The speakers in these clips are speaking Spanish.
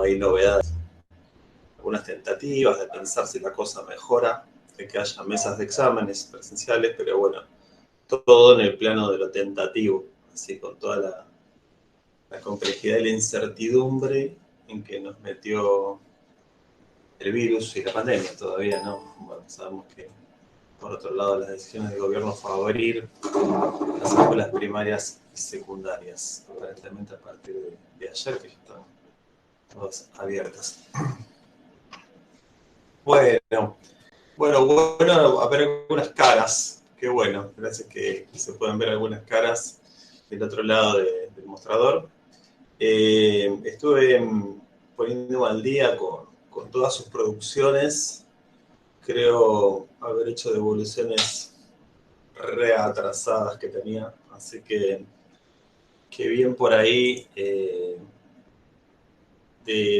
hay novedades, algunas tentativas de pensar si la cosa mejora, de que haya mesas de exámenes presenciales, pero bueno, todo en el plano de lo tentativo, así con toda la complejidad y la incertidumbre en que nos metió el virus y la pandemia todavía, ¿no? Bueno, sabemos que, por otro lado, las decisiones del gobierno fue abrir las escuelas primarias y secundarias, aparentemente a partir de ayer, que ya están todas abiertas. Bueno, a ver algunas caras, qué bueno, gracias que se pueden ver algunas caras del otro lado del mostrador. Estuve poniendo al día con todas sus producciones, creo haber hecho devoluciones reatrasadas que tenía, así que bien por ahí de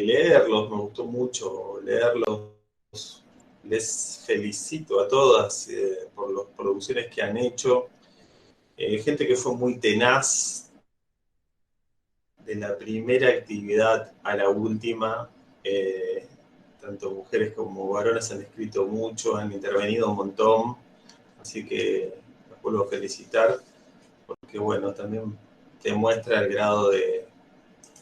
leerlos, me gustó mucho leerlos. Les felicito a todas por las producciones que han hecho. Gente que fue muy tenaz de la primera actividad a la última. Tanto mujeres como varones han escrito mucho, han intervenido un montón. Así que los vuelvo a felicitar, porque bueno, también demuestra el grado de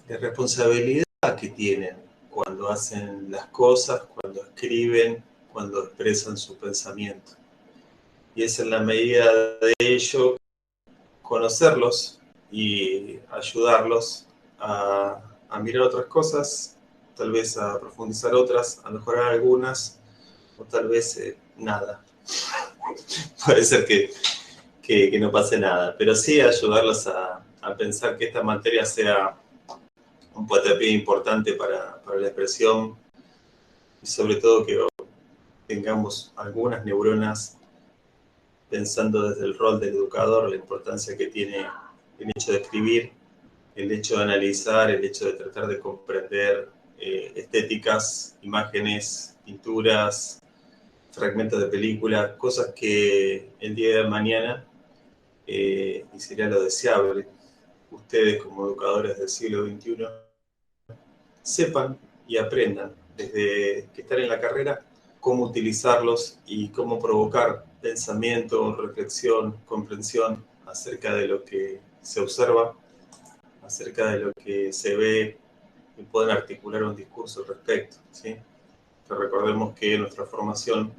responsabilidad que tienen cuando hacen las cosas, cuando escriben, cuando expresan su pensamiento. Y es en la medida de ello conocerlos y ayudarlos a mirar otras cosas, tal vez a profundizar otras, a mejorar algunas, o tal vez nada. Puede ser que no pase nada, pero sí ayudarlos a pensar que esta materia sea un puntapié importante para la expresión y sobre todo que tengamos algunas neuronas pensando desde el rol del educador, la importancia que tiene el hecho de escribir, el hecho de analizar, el hecho de tratar de comprender estéticas, imágenes, pinturas, fragmentos de películas, cosas que el día de mañana, y sería lo deseable, ustedes como educadores del siglo XXI sepan y aprendan desde que están en la carrera cómo utilizarlos y cómo provocar pensamiento, reflexión, comprensión acerca de lo que se observa, acerca de lo que se ve y pueden articular un discurso al respecto, ¿sí? Que recordemos que nuestra formación,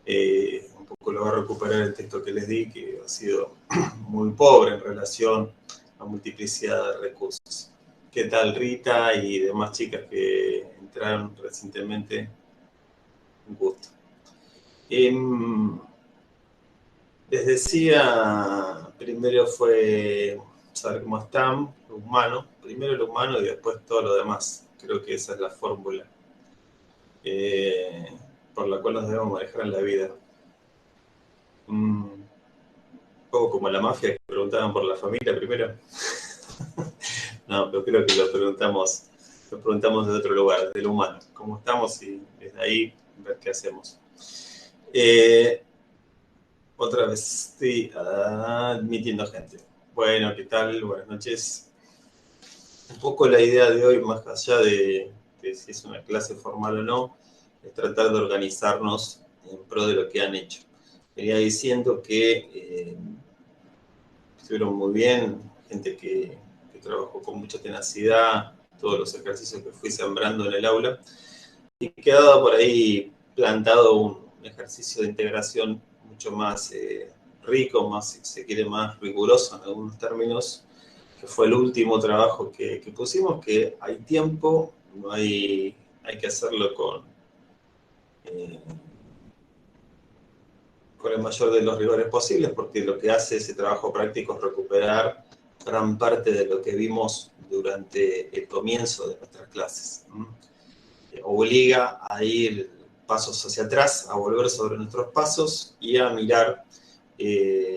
un poco lo va a recuperar el texto que les di, que ha sido muy pobre en relación a multiplicidad de recursos. ¿Qué tal Rita y demás chicas que entraron recientemente? Un gusto. Les decía, primero fue saber cómo están, lo humano, primero lo humano y después todo lo demás. Creo que esa es la fórmula por la cual nos debemos manejar en la vida. Un poco como la mafia que preguntaban por la familia primero. No, pero creo que lo preguntamos desde otro lugar, desde lo humano. ¿Cómo estamos? Y desde ahí ver qué hacemos. Otra vez estoy admitiendo gente. Bueno, ¿qué tal? Buenas noches. Un poco la idea de hoy, más allá de si es una clase formal o no, es tratar de organizarnos en pro de lo que han hecho. Venía diciendo que estuvieron muy bien, gente que trabajó con mucha tenacidad, todos los ejercicios que fui sembrando en el aula, y quedaba por ahí plantado un ejercicio de integración mucho más rico, más, si se quiere, más riguroso en algunos términos, que fue el último trabajo que pusimos, que hay tiempo, no hay que hacerlo eh, con el mayor de los rigores posibles, porque lo que hace ese trabajo práctico es recuperar gran parte de lo que vimos durante el comienzo de nuestras clases. Obliga a ir pasos hacia atrás, a volver sobre nuestros pasos y a mirar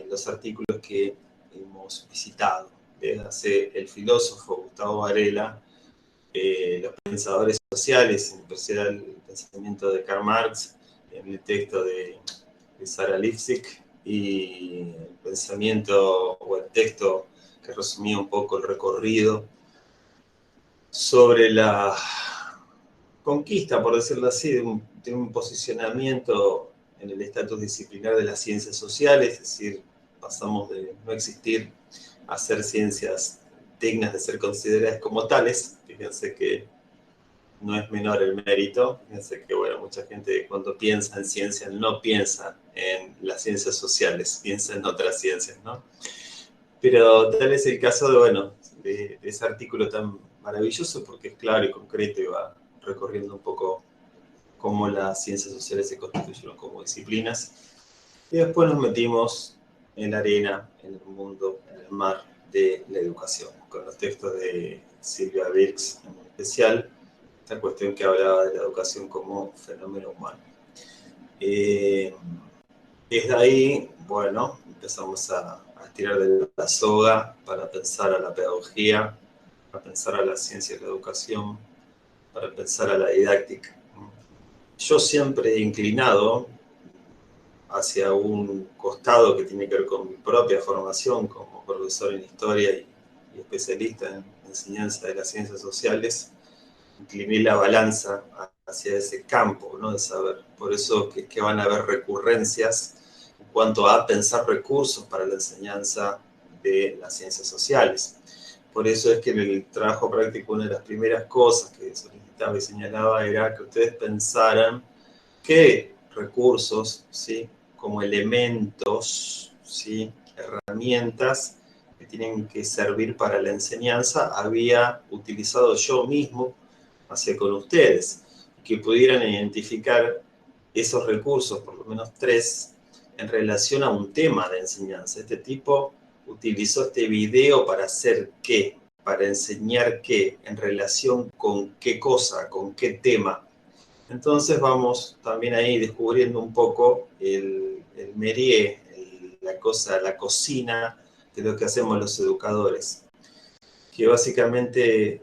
los artículos que hemos visitado. Hace el filósofo Gustavo Varela, los pensadores sociales, en especial el pensamiento de Karl Marx, en el texto de Sara Lipsik, y el pensamiento o el texto que resumía un poco el recorrido sobre la conquista, por decirlo así, de un posicionamiento en el estatus disciplinar de las ciencias sociales, es decir, pasamos de no existir a ser ciencias dignas de ser consideradas como tales. Fíjense que no es menor el mérito. Fíjense que, bueno, mucha gente cuando piensa en ciencia no piensa en las ciencias sociales, piensa en otras ciencias, ¿no? Pero tal es el caso de, bueno, de ese artículo tan maravilloso porque es claro y concreto y va recorriendo un poco cómo las ciencias sociales se constituyeron como disciplinas. Y después nos metimos en la arena, en el mundo, en el mar de la educación, con los textos de Silvia Birx en especial, esta cuestión que hablaba de la educación como fenómeno humano. Desde ahí, bueno, empezamos a estirar de la soga para pensar a la pedagogía, para pensar a la ciencia de la educación, para pensar a la didáctica. Yo siempre he inclinado hacia un costado que tiene que ver con mi propia formación como profesor en historia y especialista en enseñanza de las ciencias sociales, incliné la balanza hacia ese campo, ¿no?, de saber. Por eso que van a haber recurrencias en cuanto a pensar recursos para la enseñanza de las ciencias sociales. Por eso es que en el trabajo práctico una de las primeras cosas que solicitaba y señalaba era que ustedes pensaran qué recursos, ¿sí?, como elementos, ¿sí?, herramientas que tienen que servir para la enseñanza, había utilizado yo mismo hacia con ustedes, que pudieran identificar esos recursos, por lo menos 3, en relación a un tema de enseñanza. Este tipo utilizó este video para hacer qué, para enseñar qué, en relación con qué cosa, con qué tema. Entonces vamos también ahí descubriendo un poco el métier, la cocina de lo que hacemos los educadores, que básicamente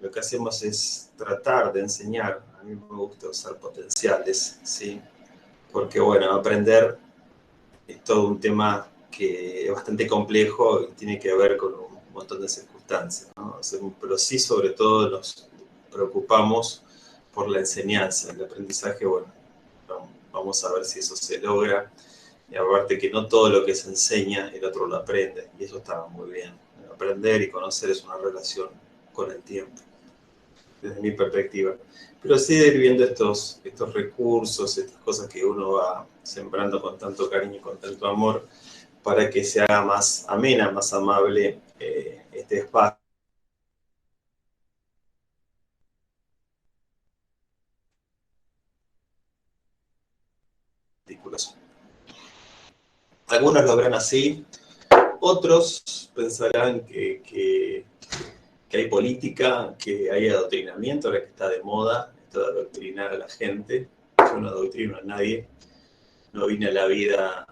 lo que hacemos es tratar de enseñar. A mí me gusta usar potenciales, ¿sí? Porque, bueno, aprender es todo un tema que es bastante complejo y tiene que ver con un montón de circunstancias, ¿no? Pero sí, sobre todo, nos preocupamos por la enseñanza. El aprendizaje, bueno, vamos a ver si eso se logra. Y aparte que no todo lo que se enseña el otro lo aprende, y eso está muy bien. Aprender y conocer es una relación con el tiempo, desde mi perspectiva. Pero sí de ir viendo estos recursos, estas cosas que uno va sembrando con tanto cariño y con tanto amor, para que se haga más amena, más amable este espacio. Algunos lo verán así, otros pensarán que hay política, que hay adoctrinamiento, ahora que está de moda, esto de adoctrinar a la gente. Yo no adoctrino a nadie, no vine a la vida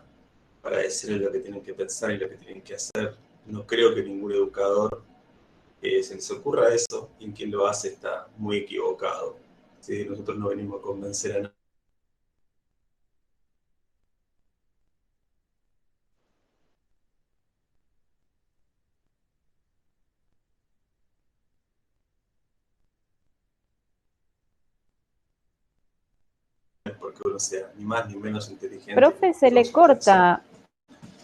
para decirles lo que tienen que pensar y lo que tienen que hacer. No creo que ningún educador se les ocurra eso, y quien lo hace está muy equivocado. ¿Sí? Nosotros no venimos a convencer a nadie. Porque uno sea ni más ni menos inteligente. Profe, se le corta,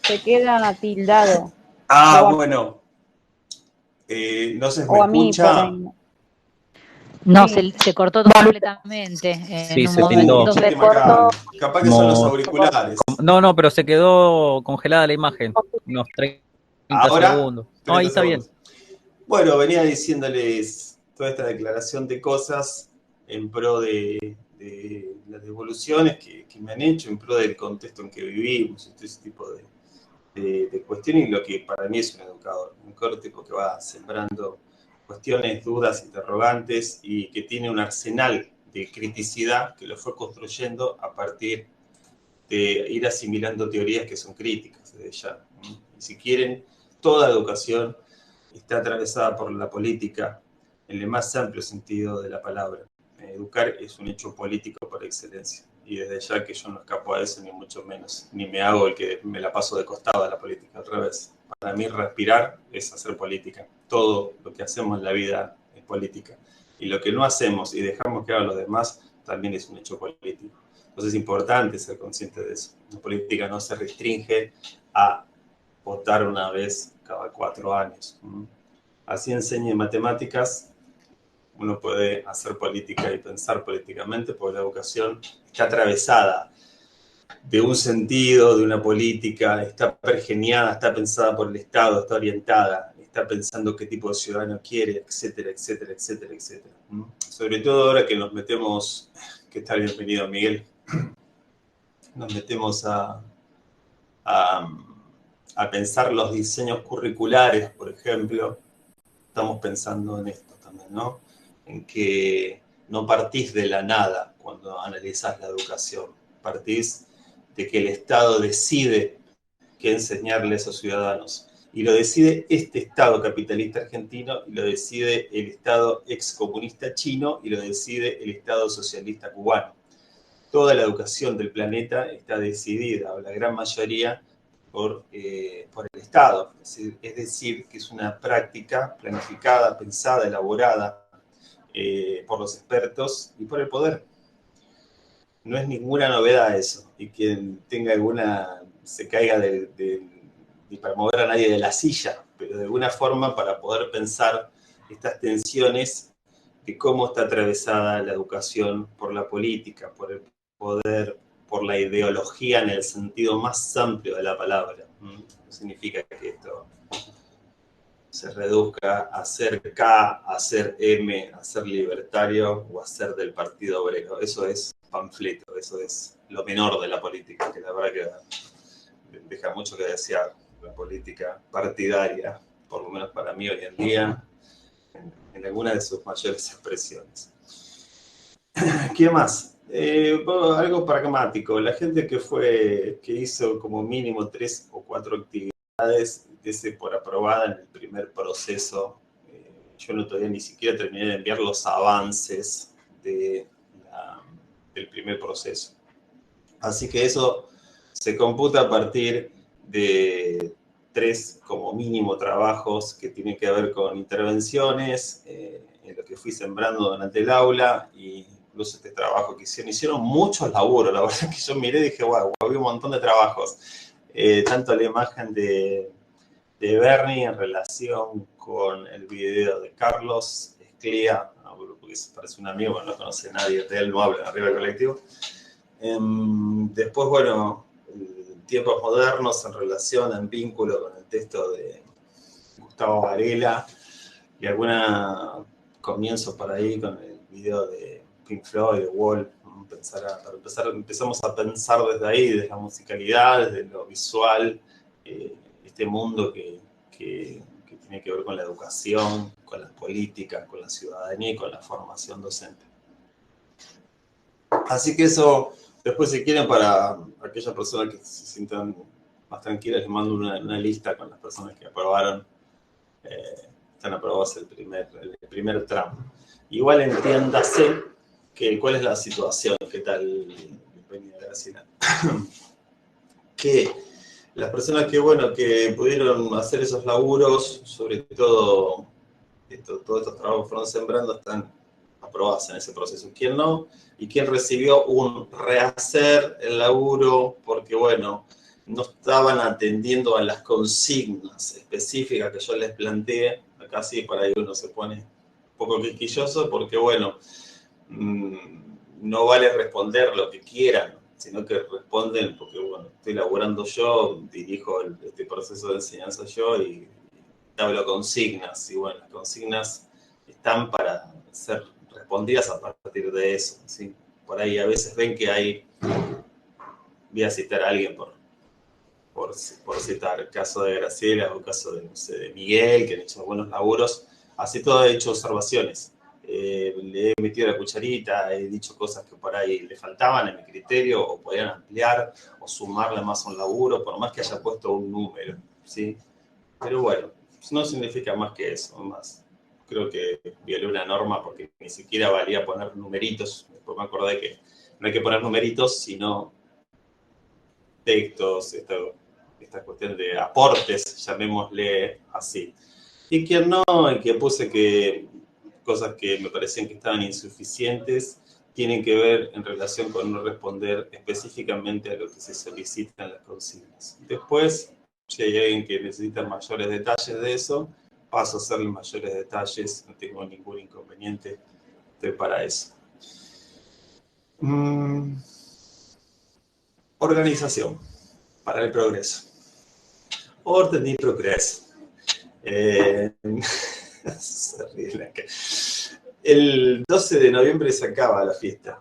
se queda tildado. Bueno. No se o me a mí, por escucha. ahí. No, Sí. se cortó completamente. Sí, en un se momento tildó. se Acá. cortó. Capaz que son los auriculares. No, pero se quedó congelada la imagen. Unos 30 Ahora, segundos. No, 30 ahí está segundos. bien. Bueno, venía diciéndoles toda esta declaración de cosas en pro de las devoluciones que me han hecho, en pro del contexto en que vivimos, ese tipo de cuestiones, y lo que para mí es un educador tipo que va sembrando cuestiones, dudas, interrogantes, y que tiene un arsenal de criticidad que lo fue construyendo a partir de ir asimilando teorías que son críticas desde ya. Y si quieren, toda educación está atravesada por la política en el más amplio sentido de la palabra. Educar es un hecho político por excelencia, y desde ya que yo no escapo a eso, ni mucho menos, ni me hago el que me la paso de costado a la política, al revés. Para mí respirar es hacer política. Todo lo que hacemos en la vida política. Y lo que no hacemos y dejamos que hagan los demás también es un hecho político. Entonces es importante ser consciente de eso. La política no se restringe a votar una vez cada 4 años. Así enseñe matemáticas, uno puede hacer política y pensar políticamente, porque la educación está atravesada de un sentido, de una política, está pergeniada, está pensada por el Estado, está orientada, está pensando qué tipo de ciudadano quiere, etcétera, etcétera, etcétera, etcétera. Sobre todo ahora que nos metemos, que está bienvenido Miguel, nos metemos a pensar los diseños curriculares, por ejemplo, estamos pensando en esto también, ¿no? En que no partís de la nada cuando analizás la educación, partís de que el Estado decide qué enseñarle a esos ciudadanos. Y lo decide este Estado capitalista argentino, y lo decide el Estado excomunista chino, y lo decide el Estado socialista cubano. Toda la educación del planeta está decidida, o la gran mayoría, por el Estado. Es decir, que es una práctica planificada, pensada, elaborada por los expertos y por el poder. No es ninguna novedad eso. Y quien tenga alguna, se caiga ni para mover a nadie de la silla, pero de alguna forma para poder pensar estas tensiones de cómo está atravesada la educación por la política, por el poder, por la ideología en el sentido más amplio de la palabra. No significa que esto se reduzca a ser K, a ser M, a ser libertario o a ser del Partido Obrero. Eso es panfleto, eso es lo menor de la política, que la verdad que deja mucho que desear la política partidaria, por lo menos para mí hoy en día, en alguna de sus mayores expresiones. ¿Qué más? Algo pragmático. La gente que hizo como mínimo 3 o 4 actividades, dése por aprobada en el primer proceso. Yo no todavía ni siquiera terminé de enviar los avances del primer proceso. Así que eso se computa a partir de 3 como mínimo trabajos que tienen que ver con intervenciones, en lo que fui sembrando durante el aula, y incluso este trabajo que hicieron muchos laburos. La verdad que yo miré y dije, wow, había un montón de trabajos. Tanto la imagen de Bernie en relación con el video de Carlos Esclía, porque parece un amigo, pero no conoce a nadie de él, no habla arriba del colectivo. Después, bueno, tiempos modernos en relación, en vínculo con el texto de Gustavo Varela, y alguna comienzo por ahí con el video de Pink Floyd, de Wall. Empezamos a pensar desde ahí, desde la musicalidad, desde lo visual, este mundo que tiene que ver con la educación, con las políticas, con la ciudadanía y con la formación docente. Así que eso, después si quieren, para aquellas personas que se sientan más tranquilas, les mando una lista con las personas que aprobaron. Están aprobados el primer tramo. Igual entiéndase cuál es la situación, qué tal, bienvenida Graciela. Que las personas que pudieron hacer esos laburos, sobre todo todos estos trabajos fueron sembrando, están aprobadas en ese proceso. ¿Quién no? Y quién recibió un rehacer el laburo porque, bueno, no estaban atendiendo a las consignas específicas que yo les planteé. Acá sí, por ahí uno se pone un poco quisquilloso porque, bueno, no vale responder lo que quieran, sino que responden porque, bueno, estoy laburando yo, dirijo este proceso de enseñanza yo y hablo consignas. Y, bueno, las consignas están para ser respondidas a partir de eso, ¿sí? Por ahí a veces ven que hay, voy a citar a alguien por citar el caso de Graciela o el caso de, no sé, de Miguel, que han hecho buenos laburos, así todo he hecho observaciones. Le he metido la cucharita, he dicho cosas que por ahí le faltaban en mi criterio, o podían ampliar, o sumarle más a un laburo, por más que haya puesto un número, ¿sí? Pero bueno, no significa más que eso, más. Creo que violé una norma porque ni siquiera valía poner numeritos. Después me acordé que no hay que poner numeritos, sino textos, esta cuestión de aportes, llamémosle así. Y quien no, y que puse que cosas que me parecían que estaban insuficientes tienen que ver en relación con no responder específicamente a lo que se solicita en las consignas. Después, si hay alguien que necesita mayores detalles de eso, paso a hacerle mayores detalles, no tengo ningún inconveniente, estoy para eso. Organización para el progreso. Orden y progreso. Se ríe la cara. El 12 de noviembre se acaba la fiesta.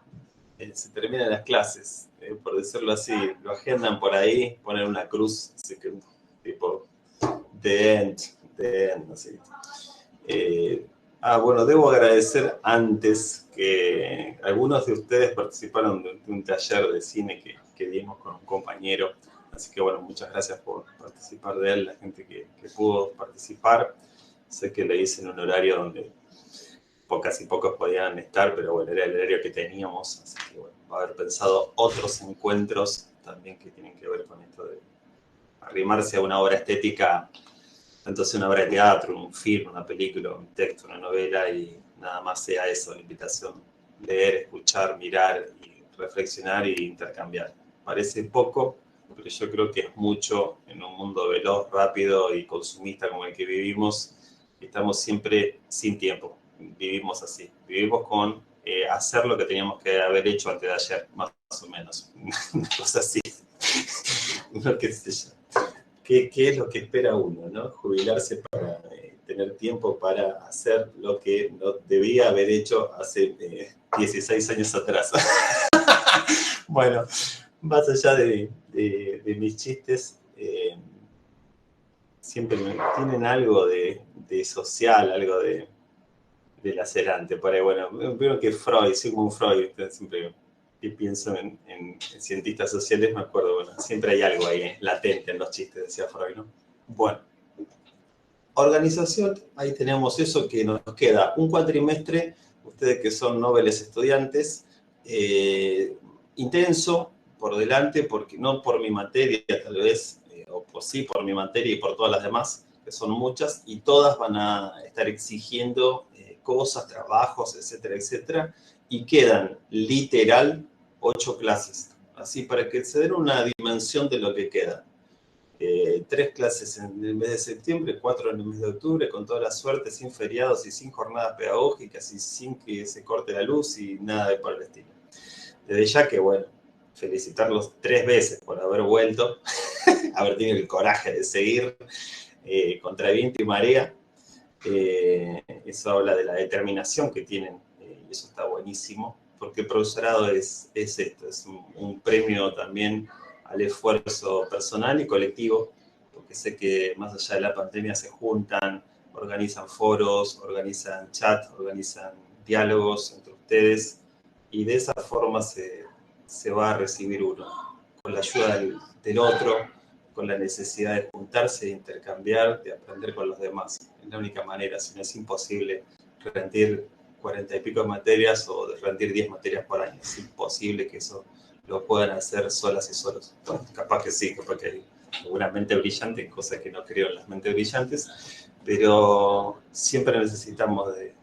Se terminan las clases, por decirlo así. Lo agendan por ahí, ponen una cruz, así que, tipo, the end, así. Bueno, debo agradecer antes que algunos de ustedes participaron de un taller de cine que dimos con un compañero. Así que, bueno, muchas gracias por participar de él, la gente que pudo participar. Sé que lo hice en un horario donde pocas y pocos podían estar, pero bueno, era el horario que teníamos. Así que, bueno, va a haber pensado otros encuentros también que tienen que ver con esto de arrimarse a una obra estética, tanto sea una obra de teatro, un film, una película, un texto, una novela, y nada más sea eso, la invitación, leer, escuchar, mirar, y reflexionar e intercambiar. Parece poco, pero yo creo que es mucho en un mundo veloz, rápido y consumista como el que vivimos. Estamos siempre sin tiempo, vivimos así, vivimos con hacer lo que teníamos que haber hecho antes de ayer, más o menos, una cosa así, no qué sé yo. ¿Qué es lo que espera uno, ¿no? Jubilarse para tener tiempo para hacer lo que no debía haber hecho hace 16 años atrás. Bueno, más allá de mis chistes, siempre tienen algo de social, algo de lacerante. Por ahí, bueno, veo que Freud, Sigmund Freud, siempre que pienso en cientistas sociales, me acuerdo, bueno, siempre hay algo ahí latente en los chistes, decía Freud, ¿no? Bueno, organización, ahí tenemos eso que nos queda un cuatrimestre, ustedes que son nobles estudiantes, intenso por delante, porque no por mi materia tal vez, o pues sí por mi materia y por todas las demás, que son muchas, y todas van a estar exigiendo cosas, trabajos, etcétera, etcétera, y quedan literal 8 clases, así para que se den una dimensión de lo que queda. 3 clases en el mes de septiembre, 4 en el mes de octubre, con toda la suerte, sin feriados y sin jornadas pedagógicas y sin que se corte la luz y nada de por el estilo. Desde ya que, bueno, felicitarlos 3 veces por haber vuelto, haber tenido el coraje de seguir contra viento y marea. Eso habla de la determinación que tienen, y eso está buenísimo, porque el profesorado es esto, es un premio también al esfuerzo personal y colectivo, porque sé que más allá de la pandemia se juntan, organizan foros, organizan chat, organizan diálogos entre ustedes, y de esa forma se va a recibir uno, con la ayuda del otro, con la necesidad de juntarse, de intercambiar, de aprender con los demás. Es la única manera, si no es imposible rendir 40 y pico materias o rendir 10 materias por año. Es imposible que eso lo puedan hacer solas y solos. Bueno, capaz que sí, capaz que hay una mente brillante, cosa que no creo en las mentes brillantes, pero siempre necesitamos de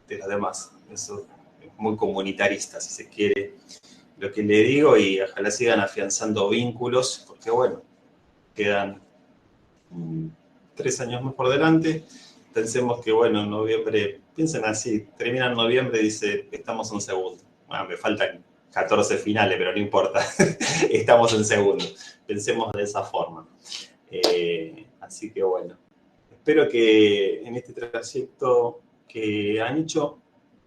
los demás. Eso es muy comunitarista, si se quiere, lo que le digo, y ojalá sigan afianzando vínculos, porque bueno, quedan 3 años más por delante. Pensemos que, bueno, en noviembre, piensen así, termina en noviembre y dice, estamos en segundo. Bueno, me faltan 14 finales, pero no importa, estamos en segundo. Pensemos de esa forma. Así que bueno, espero que en este trayecto que han hecho,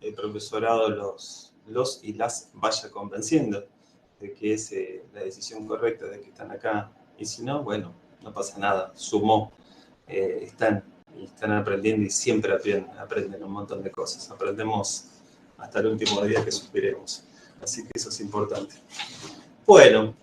el profesorado los y las vaya convenciendo de que es la decisión correcta, de que están acá. Y si no, bueno, no pasa nada, sumó. Están aprendiendo y siempre aprenden un montón de cosas. Aprendemos hasta el último día que suspiremos. Así que eso es importante. Bueno,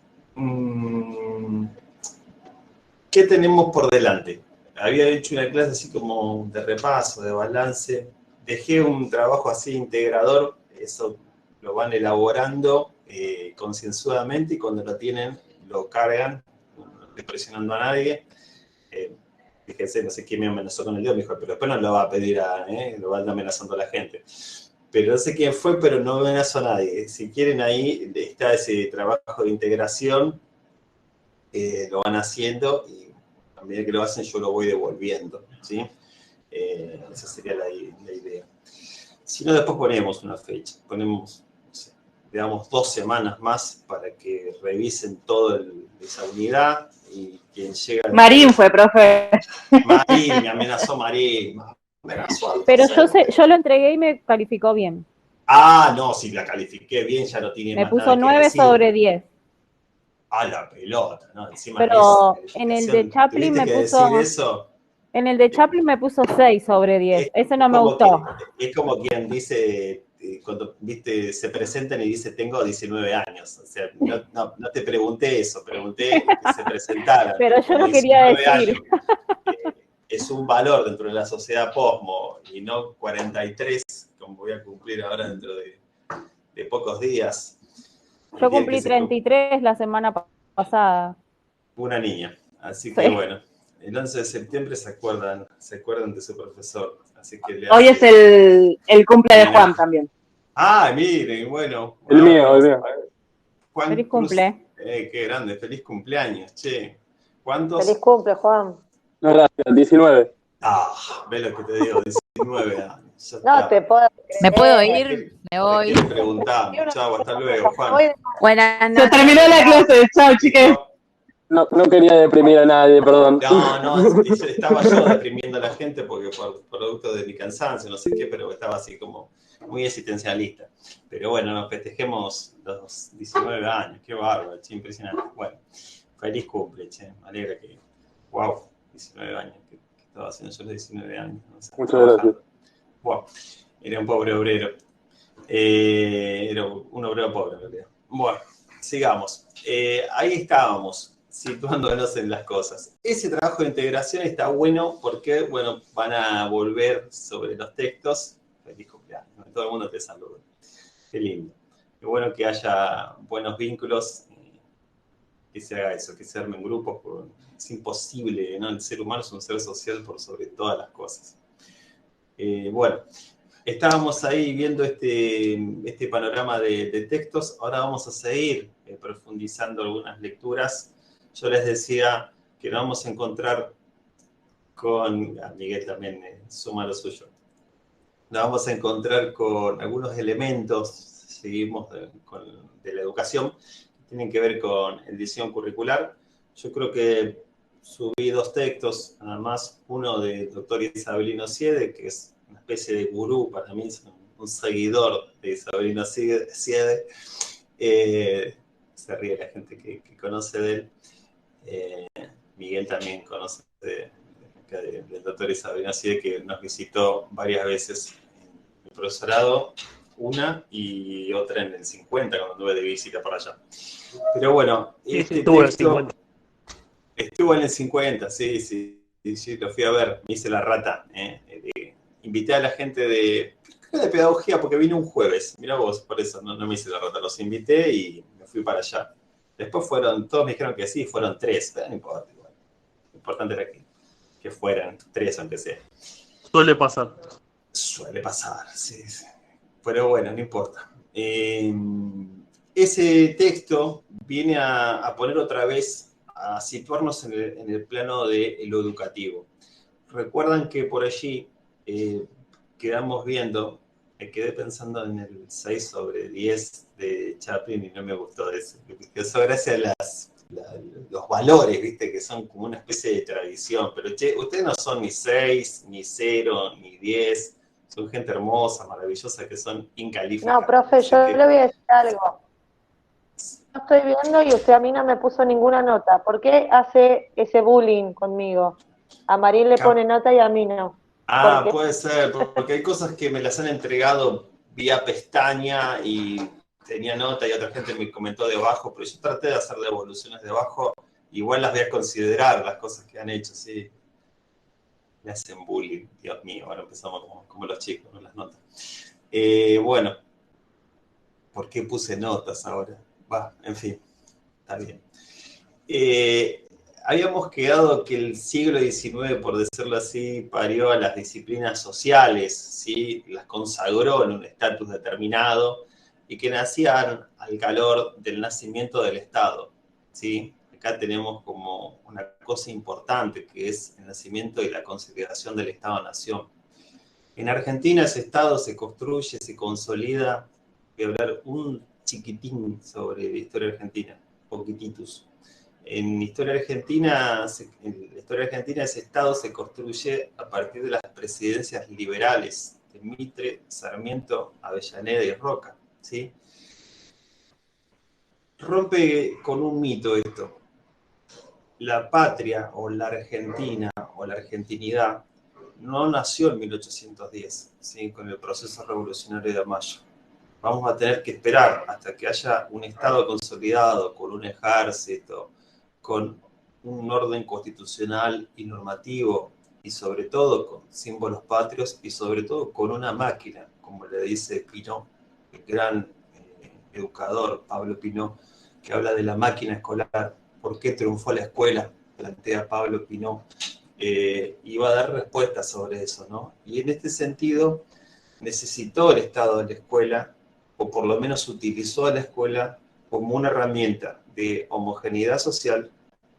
¿qué tenemos por delante? Había hecho una clase así como de repaso, de balance. Dejé un trabajo así integrador, eso lo van elaborando concienzudamente, y cuando lo tienen lo cargan, no estoy presionando a nadie. fíjense, no sé quién me amenazó con el dedo, me dijo, pero después no lo va a pedir lo va a andar amenazando a la gente. Pero no sé quién fue, pero no amenazó a nadie. Si quieren, ahí está ese trabajo de integración, lo van haciendo y a medida que lo hacen yo lo voy devolviendo, ¿sí? Esa sería la idea. Si no, después ponemos una fecha, ponemos, no sé, digamos, 2 semanas más para que revisen toda esa unidad y quien llega... Marín fue, profe. Marín, me amenazó Marín, me amenazó. Pero yo lo entregué y me calificó bien. Ah, no, si la califiqué bien ya no tiene Me más puso nada que 9 decir. sobre 10. A la pelota, ¿no? Encima Pero esa en el de Chaplin tuviste me que puso... decir eso. En el de Chaplin me puso 6 sobre 10. Ese no me Como gustó. es como quien dice, cuando viste, se presentan y dice tengo 19 años. O sea, no te pregunté eso, pregunté que se presentaran. Pero yo Con no quería 19 decir. años. Es un valor dentro de la sociedad posmo y no 43, como voy a cumplir ahora dentro de pocos días. Yo cumplí 33 la semana pasada. Una niña. Así Sí. que bueno, el 11 de septiembre se acuerdan de su profesor. Así que Hoy es el cumple de Juan también. Ah, miren, bueno. El mío. Juan Feliz Cruz. cumple. Qué grande, feliz cumpleaños, che. ¿Cuántos? Feliz cumple, Juan. No, gracias, 19. Ah, ve lo que te digo, 19 años. Ya No está. te puedo ¿Me puedo creer. ir? Me voy. ¿Qué le preguntamos? Chao, hasta luego, Juan. Buenas Se noches. terminó la clase. Chao, chiques. No quería deprimir a nadie, perdón. No, estaba yo deprimiendo a la gente porque por producto de mi cansancio, no sé qué, pero estaba así como muy existencialista. Pero bueno, nos festejemos los 19 años, qué bárbaro, che, impresionante. Bueno, feliz cumple, che, me alegra que, wow, 19 años, ¿qué estaba haciendo yo los 19 años? No sé, Muchas gracias. Wow, era un pobre obrero, era un obrero pobre en realidad. Bueno, sigamos. Ahí estábamos, situándonos en las cosas. Ese trabajo de integración está bueno porque, bueno, van a volver sobre los textos. Feliz cumpleaños, todo el mundo te saluda. Qué lindo. Qué bueno que haya buenos vínculos, que se haga eso, que se armen grupos. Es imposible, ¿no? El ser humano es un ser social por sobre todas las cosas. Bueno, estábamos ahí viendo este panorama de textos. Ahora vamos a seguir profundizando algunas lecturas. Yo les decía que nos vamos a encontrar con... Miguel también suma lo suyo. Nos vamos a encontrar con algunos elementos, seguimos de la educación, que tienen que ver con el diseño curricular. Yo creo que subí 2 textos, nada más, uno del doctor Isabelino Siede, que es una especie de gurú, para mí es un seguidor de Isabelino Siede. Se ríe la gente que conoce de él. Miguel también conoce del doctor Isabelino Siede, que nos visitó varias veces en el profesorado, una y otra en el 50, cuando anduve de visita para allá. Pero bueno, estuvo en el 50. Estuvo en el 50, sí, lo fui a ver, me hice la rata. Invité a la gente de pedagogía porque vino un jueves. Mirá vos, por eso no me hice la rata, los invité y me fui para allá. Después todos me dijeron que sí, fueron 3, pero no importa igual. Lo importante era que fueran 3 aunque sea. Suele pasar. Suele pasar, sí. Pero bueno, no importa. Ese texto viene a poner otra vez, a situarnos en el plano de lo educativo. Recuerdan que por allí quedamos viendo, me quedé pensando en el 6 sobre 10 de Chaplin y no me gustó eso. Eso gracias a los valores, ¿viste? Que son como una especie de tradición. Pero che, ustedes no son ni 6, ni 0, ni 10. Son gente hermosa, maravillosa, que son incalificables. No, profe, yo le voy a decir algo. No estoy viendo y usted a mí no me puso ninguna nota. ¿Por qué hace ese bullying conmigo? A Marín le pone nota y a mí no. Ah, puede ser, porque hay cosas que me las han entregado vía pestaña y tenía nota y otra gente me comentó debajo, pero yo traté de hacer devoluciones debajo. Igual las voy a considerar, las cosas que han hecho, sí. Me hacen bullying, Dios mío, ahora empezamos como los chicos, ¿no? Las notas. Bueno, ¿por qué puse notas ahora? En fin, está bien. habíamos quedado que el siglo XIX, por decirlo así, parió a las disciplinas sociales, ¿sí? Las consagró en un estatus determinado y que nacían al calor del nacimiento del Estado, ¿sí? Acá tenemos como una cosa importante que es el nacimiento y la consolidación del Estado-Nación. En Argentina ese Estado se construye, se consolida. Voy a hablar un chiquitín sobre la historia argentina, poquititos. En la historia argentina ese Estado se construye a partir de las presidencias liberales de Mitre, Sarmiento, Avellaneda y Roca, ¿sí? Rompe con un mito esto. La patria o la Argentina o la argentinidad no nació en 1810, ¿sí? Con el proceso revolucionario de Mayo. Vamos a tener que esperar hasta que haya un Estado consolidado con un ejército, con un orden constitucional y normativo, y sobre todo con símbolos patrios, y sobre todo con una máquina, como le dice Pinó, el gran educador Pablo Pinó, que habla de la máquina escolar. ¿Por qué triunfó la escuela? Plantea Pablo Pinó, y va a dar respuestas sobre eso, ¿no? Y en este sentido, necesitó el Estado de la escuela, o por lo menos utilizó a la escuela como una herramienta de homogeneidad social,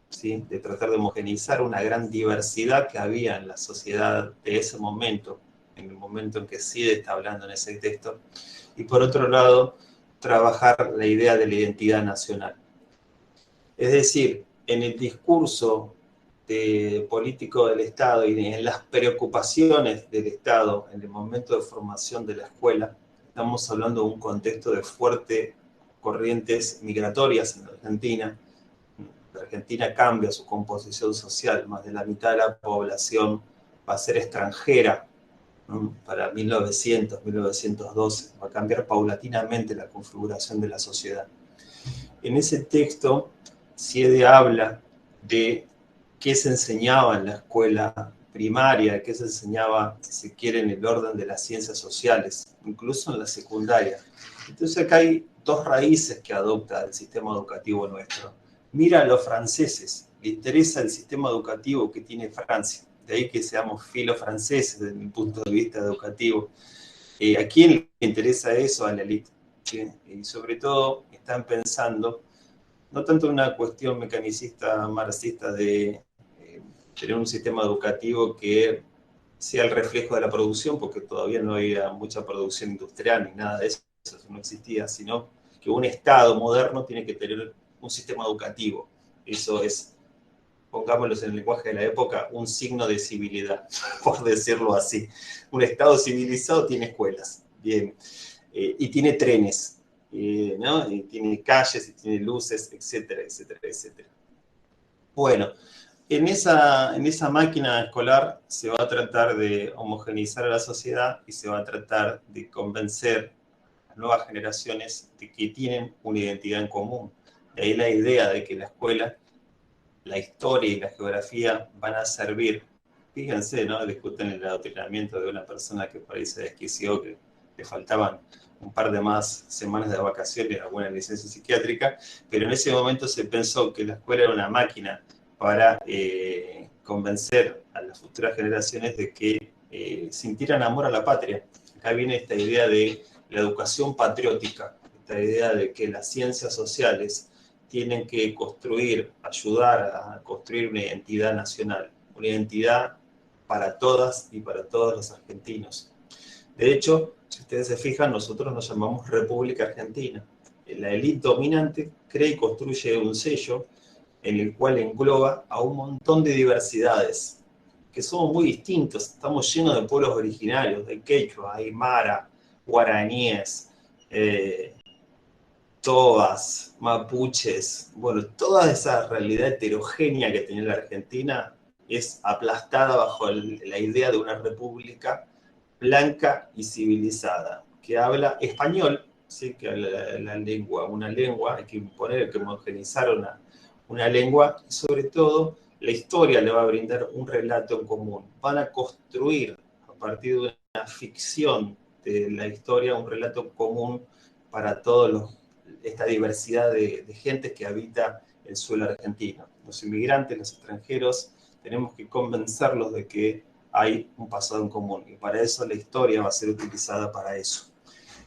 ¿sí? De tratar de homogeneizar una gran diversidad que había en la sociedad de ese momento, en el momento en que Cide está hablando en ese texto, y por otro lado, trabajar la idea de la identidad nacional. Es decir, en el discurso político del Estado y en las preocupaciones del Estado en el momento de formación de la escuela, estamos hablando de un contexto de fuertes corrientes migratorias en Argentina. La Argentina cambia su composición social, más de la mitad de la población va a ser extranjera, ¿no? Para 1900, 1912, va a cambiar paulatinamente la configuración de la sociedad. En ese texto, Siede habla de qué se enseñaba en la escuela primaria, qué se enseñaba, si se quiere, en el orden de las ciencias sociales, incluso en la secundaria. Entonces acá hay dos raíces que adopta el sistema educativo nuestro. Mira a los franceses, le interesa el sistema educativo que tiene Francia, de ahí que seamos filo-franceses desde mi punto de vista educativo. ¿A quién le interesa eso? A la élite, ¿sí? Y sobre todo están pensando no tanto en una cuestión mecanicista, marxista de tener un sistema educativo que sea el reflejo de la producción, porque todavía no había mucha producción industrial ni nada de eso, eso no existía, sino que un Estado moderno tiene que tener un sistema educativo. Eso es, pongámoslo en el lenguaje de la época, un signo de civilidad, por decirlo así. Un Estado civilizado tiene escuelas, bien, y tiene trenes, ¿no? Y tiene calles, y tiene luces, etcétera, etcétera, etcétera. Bueno, en esa máquina escolar se va a tratar de homogeneizar a la sociedad y se va a tratar de convencer a nuevas generaciones de que tienen una identidad en común. De ahí la idea de que la escuela, la historia y la geografía van a servir. Fíjense, ¿no? Discuten el adoctrinamiento de una persona que por ahí se desquició, que le faltaban un par de más semanas de vacaciones, alguna licencia psiquiátrica, pero en ese momento se pensó que la escuela era una máquina para convencer a las futuras generaciones de que sintieran amor a la patria. Acá viene esta idea de la educación patriótica, esta idea de que las ciencias sociales tienen que construir, ayudar a construir una identidad nacional, una identidad para todas y para todos los argentinos. De hecho, si ustedes se fijan, nosotros nos llamamos República Argentina. La élite dominante crea y construye un sello en el cual engloba a un montón de diversidades, que somos muy distintos, estamos llenos de pueblos originarios, de quechua, aymara, guaraníes, tobas, mapuches, bueno, toda esa realidad heterogénea que tenía la Argentina es aplastada bajo la idea de una república blanca y civilizada, que habla español, ¿sí? Que habla la lengua, una lengua, hay que imponer, hay que homogeneizar una lengua, y sobre todo la historia le va a brindar un relato en común. Van a construir, a partir de una ficción de la historia, un relato común para todos esta diversidad de gente que habita el suelo argentino. los inmigrantes, los extranjeros, tenemos que convencerlos de que hay un pasado en común, y para eso la historia va a ser utilizada para eso.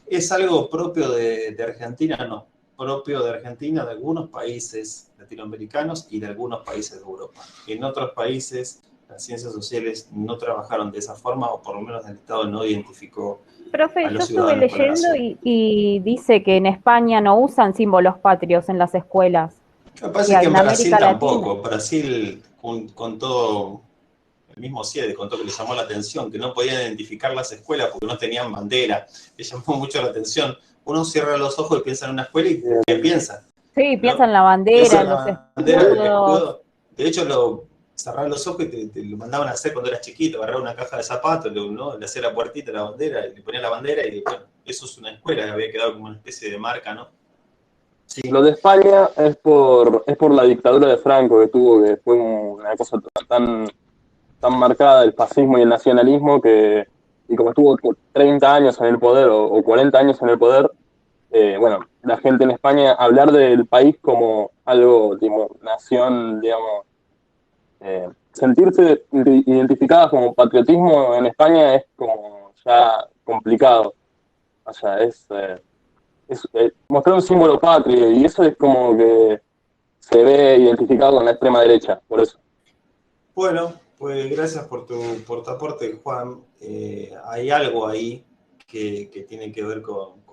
¿Es algo propio de Argentina? No. Propio de Argentina, de algunos países latinoamericanos y de algunos países de Europa. En otros países las ciencias sociales no trabajaron de esa forma, o por lo menos el Estado no identificó Profe, a yo los estuve ciudadanos con el leyendo asunto. y dice que en España no usan símbolos patrios en las escuelas, Capaz y es que en en Brasil América tampoco. Latina. Brasil, con todo, el mismo CIEDE contó que le llamó la atención, que no podían identificar las escuelas porque no tenían bandera. Le llamó mucho la atención. Uno cierra los ojos y piensa en una escuela y ¿qué piensa? Sí, piensa ¿No? en la Piensa bandera, en en los la bandera, en el escudos. escudo. De hecho, cerrar los ojos y te lo mandaban a hacer cuando eras chiquito, agarrar una caja de zapatos, ¿no? Le hacía la puertita a la bandera, y le ponía la bandera, y bueno, eso es una escuela, había quedado como una especie de marca, ¿no? Sí. Lo de España es por la dictadura de Franco que tuvo, que fue una cosa tan marcada, el fascismo y el nacionalismo, y como estuvo 30 años en el poder o 40 años en el poder, bueno, la gente en España, hablar del país como algo, tipo, nación, digamos, sentirse identificadas como patriotismo en España es como ya complicado. O sea, mostrar un símbolo patrio, y eso es como que se ve identificado con la extrema derecha, por eso. Bueno, pues gracias por tu aporte, Juan. Hay algo ahí que tiene que ver con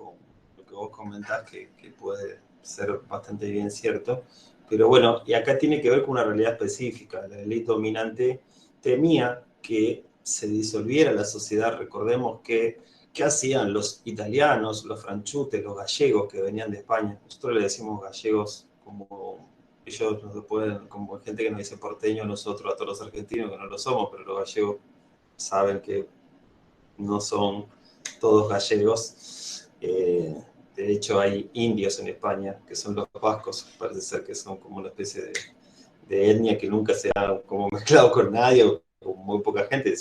lo que vos comentás, que puede ser bastante bien cierto. Pero bueno, y acá tiene que ver con una realidad específica. La élite dominante temía que se disolviera la sociedad. Recordemos ¿qué hacían los italianos, los franchutes, los gallegos que venían de España? Nosotros le decimos gallegos como ellos nos pueden, como gente que nos dice porteño, nosotros a todos los argentinos que no lo somos, pero los gallegos saben que no son todos gallegos. De hecho, hay indios en España, que son los vascos, parece ser que son como una especie de etnia que nunca se ha como mezclado con nadie, o con muy poca gente,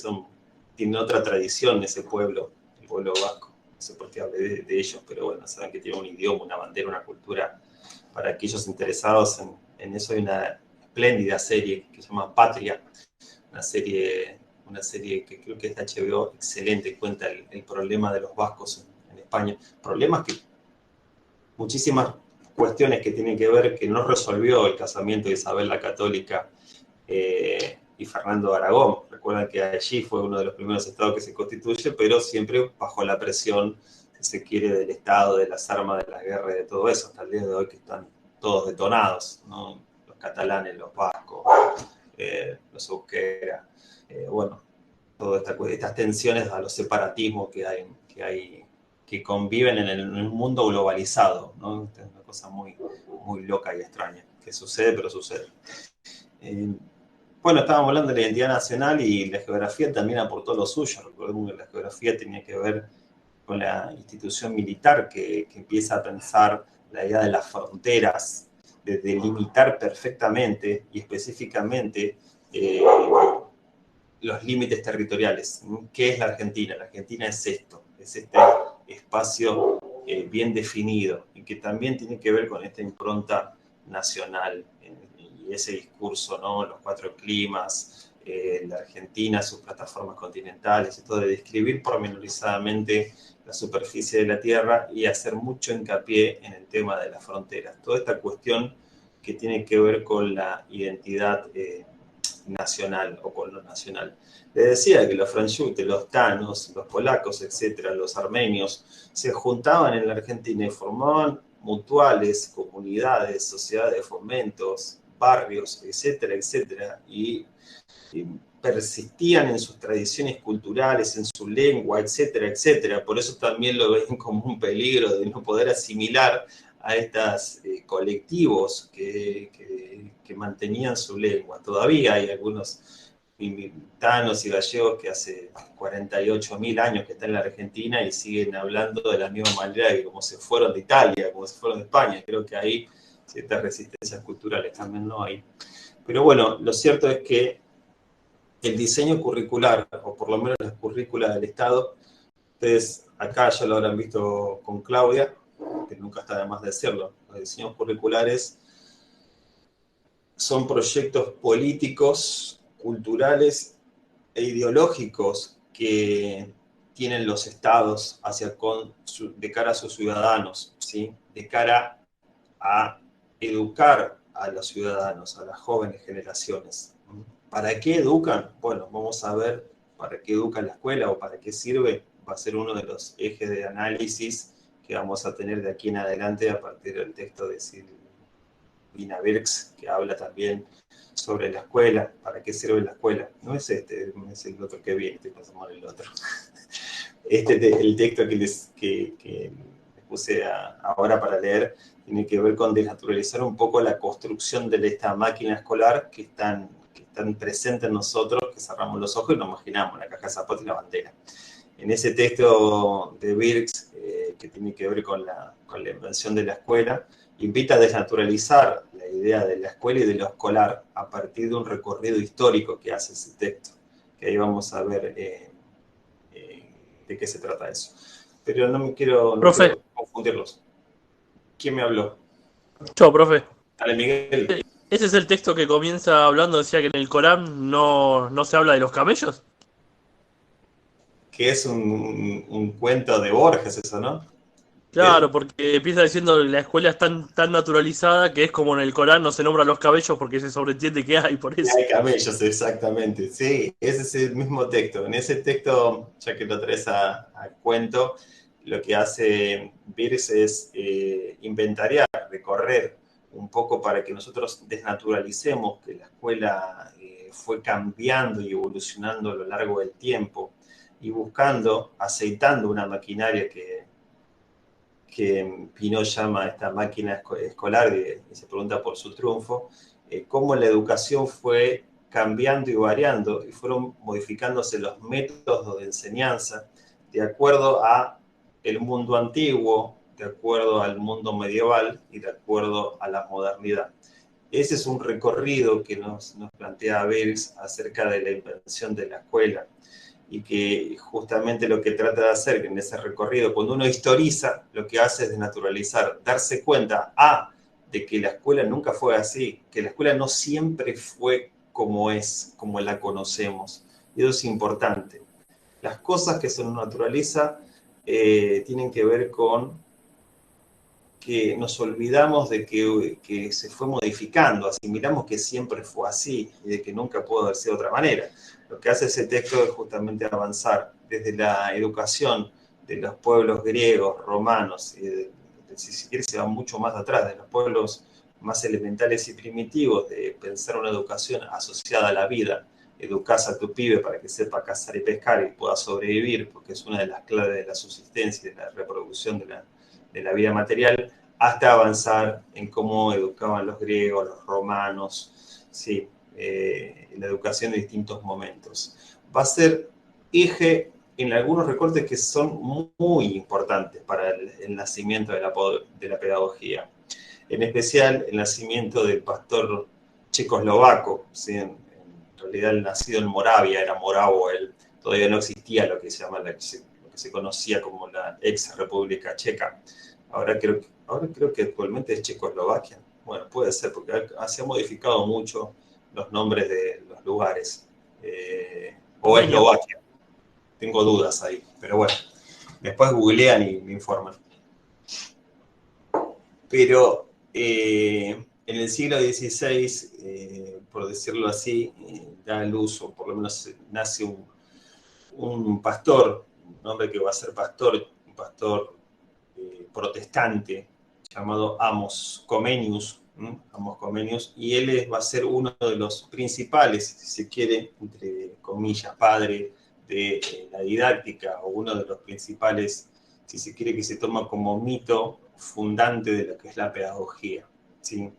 tienen otra tradición ese pueblo, el pueblo vasco. No sé por qué hablé de ellos, pero bueno, saben que tienen un idioma, una bandera, una cultura. Para aquellos interesados en eso, hay una espléndida serie que se llama Patria, una serie que creo que es de HBO, excelente, cuenta el problema de los vascos en España. Problemas que, muchísimas cuestiones que tienen que ver, que no resolvió el casamiento de Isabel la Católica y Fernando de Aragón. Recuerdan que allí fue uno de los primeros estados que se constituye, pero siempre bajo la presión, si se quiere, del Estado, de las armas, de la guerra y de todo eso, hasta el día de hoy que están todos detonados, ¿no? Los catalanes, los vascos, los euskera, bueno, todas estas tensiones a los separatismos que conviven en el mundo globalizado, ¿no? Es una cosa muy, muy loca y extraña, que sucede, pero sucede. Bueno, estábamos hablando de la identidad nacional, y la geografía también aportó lo suyo. Recordemos que la geografía tenía que ver con la institución militar que empieza a pensar la idea de las fronteras, de delimitar perfectamente y específicamente los límites territoriales. ¿Qué es la Argentina? La Argentina es esto, es este espacio bien definido, y que también tiene que ver con esta impronta nacional y ese discurso, ¿no? Los 4 climas, la Argentina, sus plataformas continentales, y todo, de describir pormenorizadamente la superficie de la Tierra y hacer mucho hincapié en el tema de las fronteras. Toda esta cuestión que tiene que ver con la identidad nacional o con lo nacional. Les decía que los franchutes, los tanos, los polacos, etcétera, los armenios, se juntaban en la Argentina y formaban mutuales, comunidades, sociedades de fomentos, barrios, etcétera, etcétera, y persistían en sus tradiciones culturales, en su lengua, etcétera, etcétera. Por eso también lo ven como un peligro de no poder asimilar a estos colectivos que mantenían su lengua. Todavía hay algunos tanos y gallegos que hace 48.000 años que están en la Argentina y siguen hablando de la misma manera que como se fueron de Italia, como se fueron de España. Creo que hay ciertas resistencias culturales también, no hay. Pero bueno, lo cierto es que el diseño curricular, o por lo menos las currículas del Estado, ustedes acá ya lo habrán visto con Claudia, que nunca está de más decirlo. Los diseños curriculares son proyectos políticos, culturales e ideológicos que tienen los estados de cara a sus ciudadanos, ¿sí? De cara a educar a los ciudadanos, a las jóvenes generaciones. ¿Para qué educan? Bueno, vamos a ver para qué educa la escuela o para qué sirve. Va a ser uno de los ejes de análisis que vamos a tener de aquí en adelante a partir del texto de Silvina Birx, que habla también sobre la escuela, para qué sirve la escuela. No es este, es el otro que viene, estoy pasando el otro. El texto que les puse ahora para leer tiene que ver con desnaturalizar un poco la construcción de esta máquina escolar que están presente en nosotros, que cerramos los ojos y nos imaginamos la caja de zapatos y la bandera. En ese texto de Birx, que tiene que ver con la invención de la escuela, invita a desnaturalizar la idea de la escuela y de lo escolar a partir de un recorrido histórico que hace ese texto, que ahí vamos a ver de qué se trata eso. Pero no quiero confundirlos. ¿Quién me habló? Yo, profe. Dale, Miguel. ¿Ese es el texto que comienza hablando, decía que en el Corán no se habla de los camellos? Que es un cuento de Borges eso, ¿no? Claro, porque empieza diciendo que la escuela es tan naturalizada que es como en el Corán no se nombra los cabellos porque se sobreentiende que hay, por eso. Hay camellos, exactamente. Sí, ese es el mismo texto. En ese texto, ya que lo traes a cuento, lo que hace Birx es inventariar, recorrer un poco para que nosotros desnaturalicemos que la escuela fue cambiando y evolucionando a lo largo del tiempo y buscando, aceitando una maquinaria que Pinot llama esta máquina escolar y se pregunta por su triunfo, cómo la educación fue cambiando y variando y fueron modificándose los métodos de enseñanza de acuerdo a el mundo antiguo, de acuerdo al mundo medieval y de acuerdo a la modernidad. Ese es un recorrido que nos plantea Birx acerca de la invención de la escuela y que justamente lo que trata de hacer que en ese recorrido, cuando uno historiza, lo que hace es desnaturalizar, darse cuenta, de que la escuela nunca fue así, que la escuela no siempre fue como es, como la conocemos. Y eso es importante. Las cosas que se nos naturaliza tienen que ver con que nos olvidamos de que se fue modificando, asimilamos que siempre fue así y de que nunca pudo haber sido de otra manera. Lo que hace ese texto es justamente avanzar desde la educación de los pueblos griegos, romanos, si se quiere se va mucho más atrás, de los pueblos más elementales y primitivos, de pensar una educación asociada a la vida. Educás a tu pibe para que sepa cazar y pescar y pueda sobrevivir, porque es una de las claves de la subsistencia y de la reproducción de la vida material, hasta avanzar en cómo educaban los griegos, los romanos, ¿sí? La educación en distintos momentos. Va a ser eje en algunos recortes que son muy importantes para el nacimiento de la pedagogía. En especial el nacimiento del pastor checoslovaco, ¿sí? En realidad el nacido en Moravia, era moravo él, todavía no existía lo que se llama lo que se conocía como la ex República Checa. Ahora creo que actualmente es Checoslovaquia. Bueno, puede ser, porque se ha modificado mucho los nombres de los lugares. O Eslovaquia. Tengo dudas ahí, pero bueno. Después googlean y me informan. Pero en el siglo XVI, por decirlo así, da a luz, o por lo menos nace un pastor, un hombre que va a ser pastor, un pastor protestante, llamado Amos Comenius, y él va a ser uno de los principales, si se quiere, entre comillas, padre de la didáctica, o uno de los principales, si se quiere, que se toma como mito fundante de lo que es la pedagogía, ¿sí?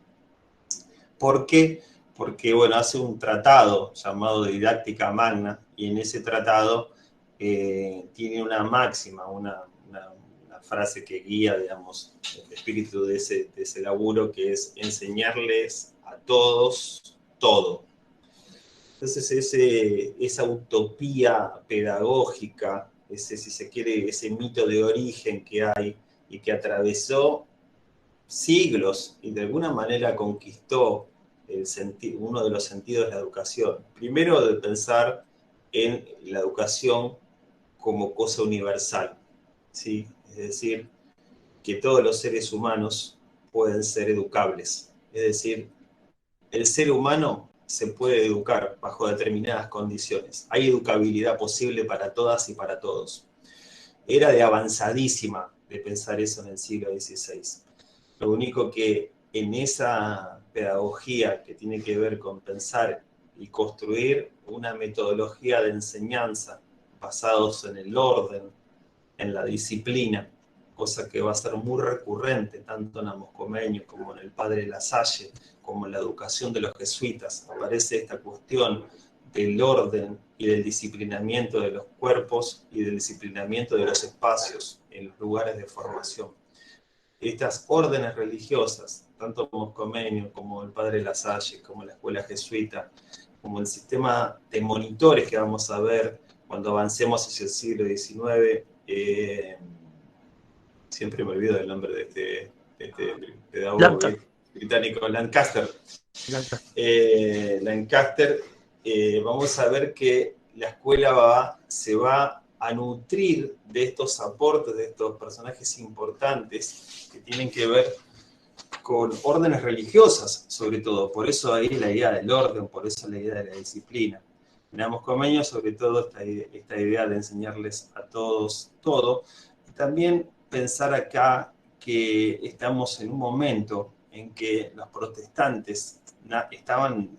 ¿Por qué? Porque, bueno, hace un tratado llamado Didáctica Magna, y en ese tratado tiene una máxima, una frase que guía, digamos, el espíritu de ese laburo, que es enseñarles a todos todo. Entonces esa utopía pedagógica, si se quiere, ese mito de origen que hay y que atravesó siglos y de alguna manera conquistó uno de los sentidos de la educación. Primero, de pensar en la educación como cosa universal, ¿sí? Es decir, que todos los seres humanos pueden ser educables. Es decir, el ser humano se puede educar bajo determinadas condiciones. Hay educabilidad posible para todas y para todos. Era de avanzadísima de pensar eso en el siglo XVI. Lo único que en esa pedagogía que tiene que ver con pensar y construir una metodología de enseñanza basados en el orden, en la disciplina, cosa que va a ser muy recurrente tanto en Amos Comenius como en el padre La Salle, como en la educación de los jesuitas. Aparece esta cuestión del orden y del disciplinamiento de los cuerpos y del disciplinamiento de los espacios en los lugares de formación. Estas órdenes religiosas, tanto Amos Comenius como el padre La Salle, como la escuela jesuita, como el sistema de monitores que vamos a ver cuando avancemos hacia el siglo XIX, siempre me olvido del nombre de este pedagogo británico, Lancaster. Vamos a ver que la escuela se va a nutrir de estos aportes, de estos personajes importantes que tienen que ver con órdenes religiosas, sobre todo. Por eso ahí la idea del orden, por eso la idea de la disciplina. En Amos Comenius, sobre todo, esta idea de enseñarles a todos todo. Y también pensar acá que estamos en un momento en que los protestantes estaban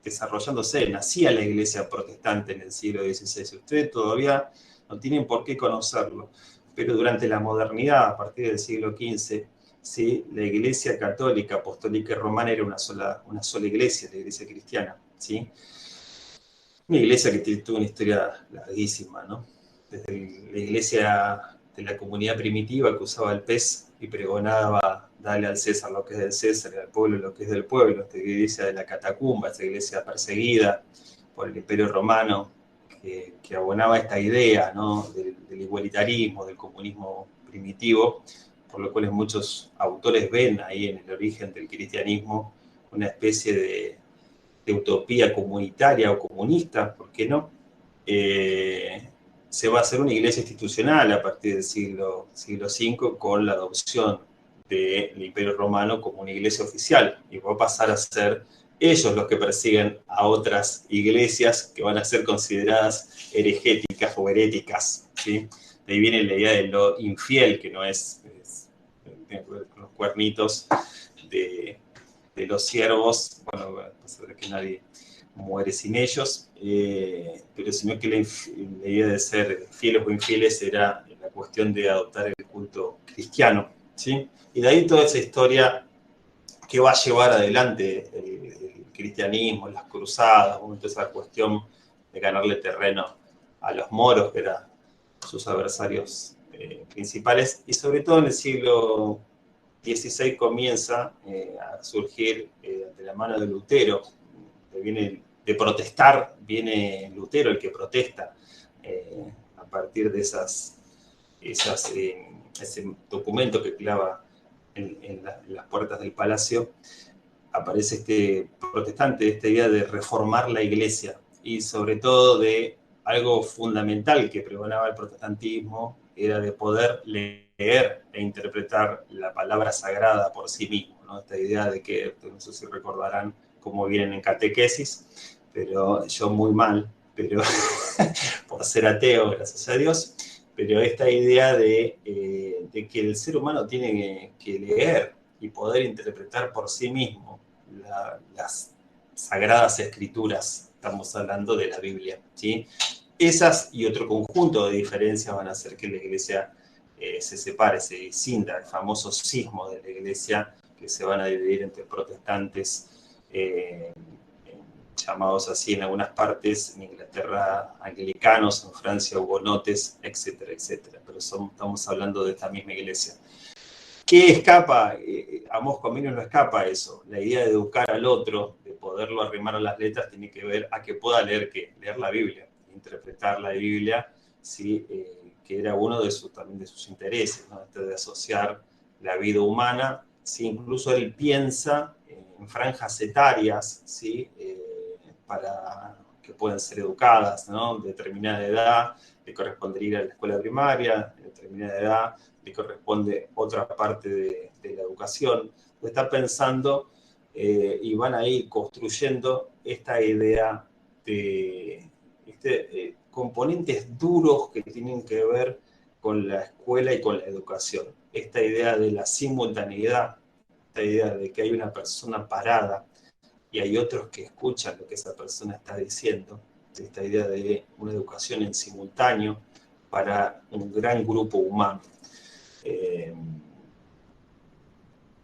desarrollándose, nacía la iglesia protestante en el siglo XVI. Ustedes todavía no tienen por qué conocerlo, pero durante la modernidad, a partir del siglo XV, ¿sí? La iglesia católica, apostólica y romana era una sola iglesia, la iglesia cristiana, ¿sí? Una iglesia que tuvo una historia larguísima, ¿no? Desde la iglesia de la comunidad primitiva que usaba el pez y pregonaba: dale al César lo que es del César y al pueblo lo que es del pueblo. Esta iglesia de la catacumba, esta iglesia perseguida por el Imperio Romano, que abonaba esta idea, ¿no? del igualitarismo, del comunismo primitivo, por lo cual muchos autores ven ahí en el origen del cristianismo una especie de utopía comunitaria o comunista, ¿por qué no? Se va a hacer una iglesia institucional a partir del siglo V con la adopción del Imperio Romano como una iglesia oficial, y va a pasar a ser ellos los que persiguen a otras iglesias que van a ser consideradas herejéticas o heréticas, ¿sí? De ahí viene la idea de lo infiel, que no es los cuernitos de los siervos, bueno, va a pasar que nadie muere sin ellos, pero sino que la idea de ser fieles o infieles era la cuestión de adoptar el culto cristiano, ¿sí? Y de ahí toda esa historia que va a llevar adelante el cristianismo, las cruzadas, toda esa cuestión de ganarle terreno a los moros, que eran sus adversarios principales, y sobre todo en el siglo XVI comienza a surgir de la mano de Lutero, de protestar, viene Lutero el que protesta a partir de ese documento que clava en las puertas del palacio. Aparece este protestante, esta idea de reformar la iglesia, y sobre todo de algo fundamental que pregonaba el protestantismo, era de poder leer e interpretar la palabra sagrada por sí mismo, ¿no? Esta idea de que, no sé si recordarán cómo vienen en catequesis, pero yo muy mal, pero por ser ateo, gracias a Dios, pero esta idea de que el ser humano tiene que leer y poder interpretar por sí mismo las sagradas escrituras, estamos hablando de la Biblia, ¿sí? Esas y otro conjunto de diferencias van a hacer que la iglesia se separe, se discinda, el famoso cismo de la iglesia, que se van a dividir entre protestantes, llamados así en algunas partes, en Inglaterra anglicanos, en Francia hugonotes, etcétera, etcétera. Pero estamos hablando de esta misma iglesia. ¿Qué escapa? Amos Comenius no escapa a eso. La idea de educar al otro, de poderlo arrimar a las letras, tiene que ver a que pueda leer la Biblia, interpretar la Biblia, ¿sí? Que era uno también de sus intereses, ¿no? De asociar la vida humana, ¿sí? Incluso él piensa en franjas etarias, ¿sí? Para que puedan ser educadas, ¿no? De determinada edad le corresponde ir a la escuela primaria, de determinada edad le corresponde otra parte de la educación. Está pensando y van a ir construyendo esta idea de componentes duros que tienen que ver con la escuela y con la educación. Esta idea de la simultaneidad, esta idea de que hay una persona parada y hay otros que escuchan lo que esa persona está diciendo, esta idea de una educación en simultáneo para un gran grupo humano.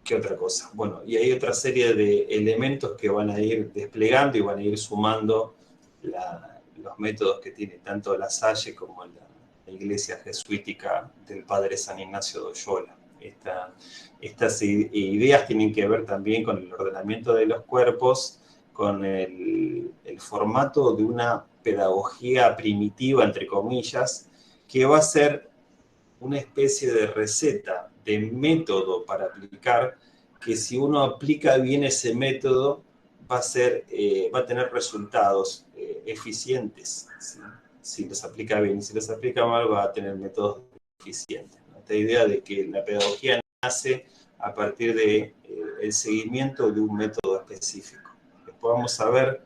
¿Qué otra cosa? Bueno, y hay otra serie de elementos que van a ir desplegando y van a ir sumando los métodos que tiene tanto La Salle como la iglesia jesuítica del padre San Ignacio de Loyola. Estas ideas tienen que ver también con el ordenamiento de los cuerpos, con el formato de una pedagogía primitiva, entre comillas, que va a ser una especie de receta, de método para aplicar, que si uno aplica bien ese método, va a tener resultados eficientes, ¿sí? Si los aplica bien, y si los aplica mal, va a tener métodos eficientes, ¿no? Esta idea de que la pedagogía nace a partir de el seguimiento de un método específico. Después vamos a ver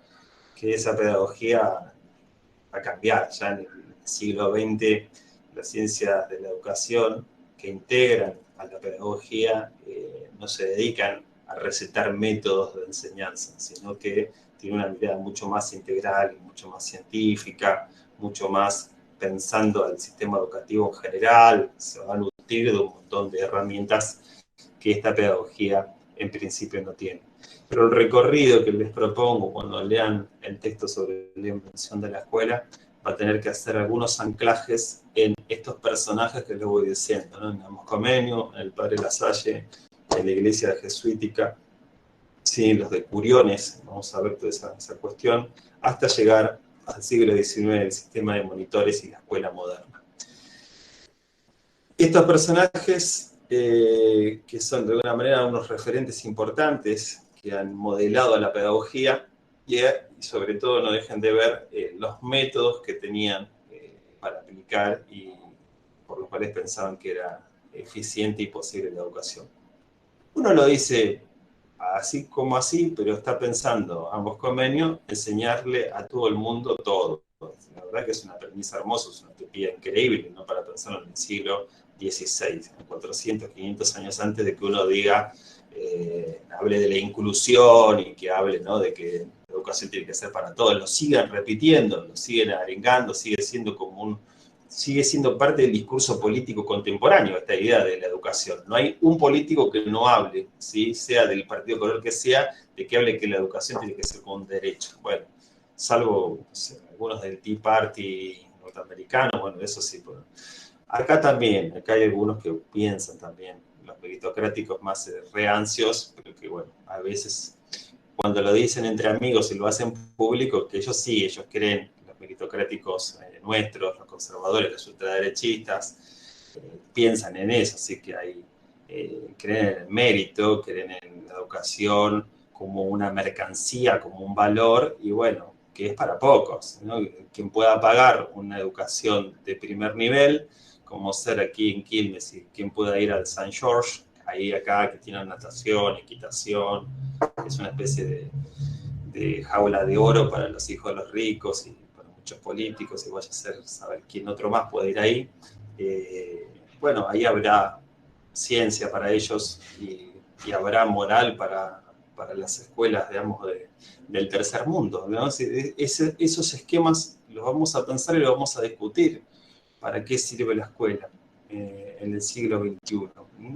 que esa pedagogía va a cambiar. Ya en el siglo XX, las ciencias de la educación que integran a la pedagogía no se dedican a recetar métodos de enseñanza, sino que tiene una mirada mucho más integral, mucho más científica, mucho más pensando al sistema educativo en general. Se va a nutrir de un montón de herramientas que esta pedagogía en principio no tiene. Pero el recorrido que les propongo cuando lean el texto sobre la invención de la escuela va a tener que hacer algunos anclajes en estos personajes que les voy diciendo, ¿no? En Amos Comenius, en el padre La Salle, en la iglesia jesuítica, sí, los de Curiones, vamos a ver toda esa cuestión, hasta llegar al siglo XIX, el sistema de monitores y la escuela moderna. Estos personajes, que son de alguna manera unos referentes importantes que han modelado a la pedagogía, y sobre todo no dejen de ver los métodos que tenían para aplicar y por los cuales pensaban que era eficiente y posible la educación. Uno lo dice así como así, pero está pensando, Amos Comenius, enseñarle a todo el mundo todo. La verdad que es una premisa hermosa, es una utopía increíble, ¿no? Para pensarlo en el siglo XVI, 400, 500 años antes de que uno diga, hable de la inclusión y que hable, ¿no? De que la educación tiene que ser para todos. Lo siguen repitiendo, lo siguen arengando, sigue siendo parte del discurso político contemporáneo esta idea de la educación. No hay un político que no hable, ¿sí? Sea del partido color que sea, de que hable que la educación tiene que ser como un derecho. Bueno, salvo algunos del Tea Party norteamericano, bueno, eso sí. Bueno. Acá también, acá hay algunos que piensan también, los meritocráticos más reancios, pero que bueno, a veces cuando lo dicen entre amigos y lo hacen público, que ellos creen, los meritocráticos nuestros, los conservadores, los ultraderechistas, piensan en eso, así que hay, creen en el mérito, creen en la educación como una mercancía, como un valor, y bueno, que es para pocos, ¿no? Quien pueda pagar una educación de primer nivel, como ser aquí en Quilmes, y quien pueda ir al St. George, ahí acá, que tiene natación, equitación, es una especie de jaula de oro para los hijos de los ricos y para muchos políticos, y vaya a saber quién otro más puede ir ahí. Bueno, ahí habrá ciencia para ellos y habrá moral para las escuelas, digamos, del tercer mundo, ¿no? Esos esquemas los vamos a pensar y los vamos a discutir. ¿Para qué sirve la escuela en el siglo XXI?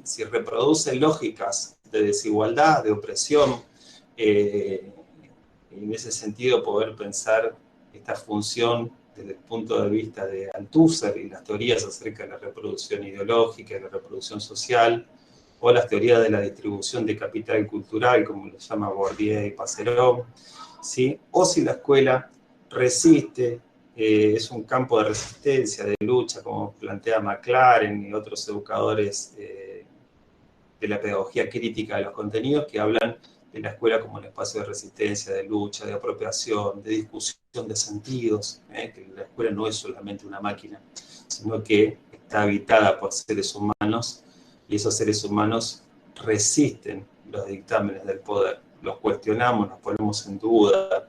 Si reproduce lógicas de desigualdad, de opresión, en ese sentido poder pensar esta función desde el punto de vista de Althusser y las teorías acerca de la reproducción ideológica, de la reproducción social, o las teorías de la distribución de capital cultural, como lo llama Bourdieu y Passerón, ¿sí? O si la escuela resiste, es un campo de resistencia, de lucha, como plantea McLaren y otros educadores de la pedagogía crítica de los contenidos, que hablan de la escuela como un espacio de resistencia, de lucha, de apropiación, de discusión de sentidos, que la escuela no es solamente una máquina, sino que está habitada por seres humanos y esos seres humanos resisten los dictámenes del poder, los cuestionamos, nos ponemos en duda,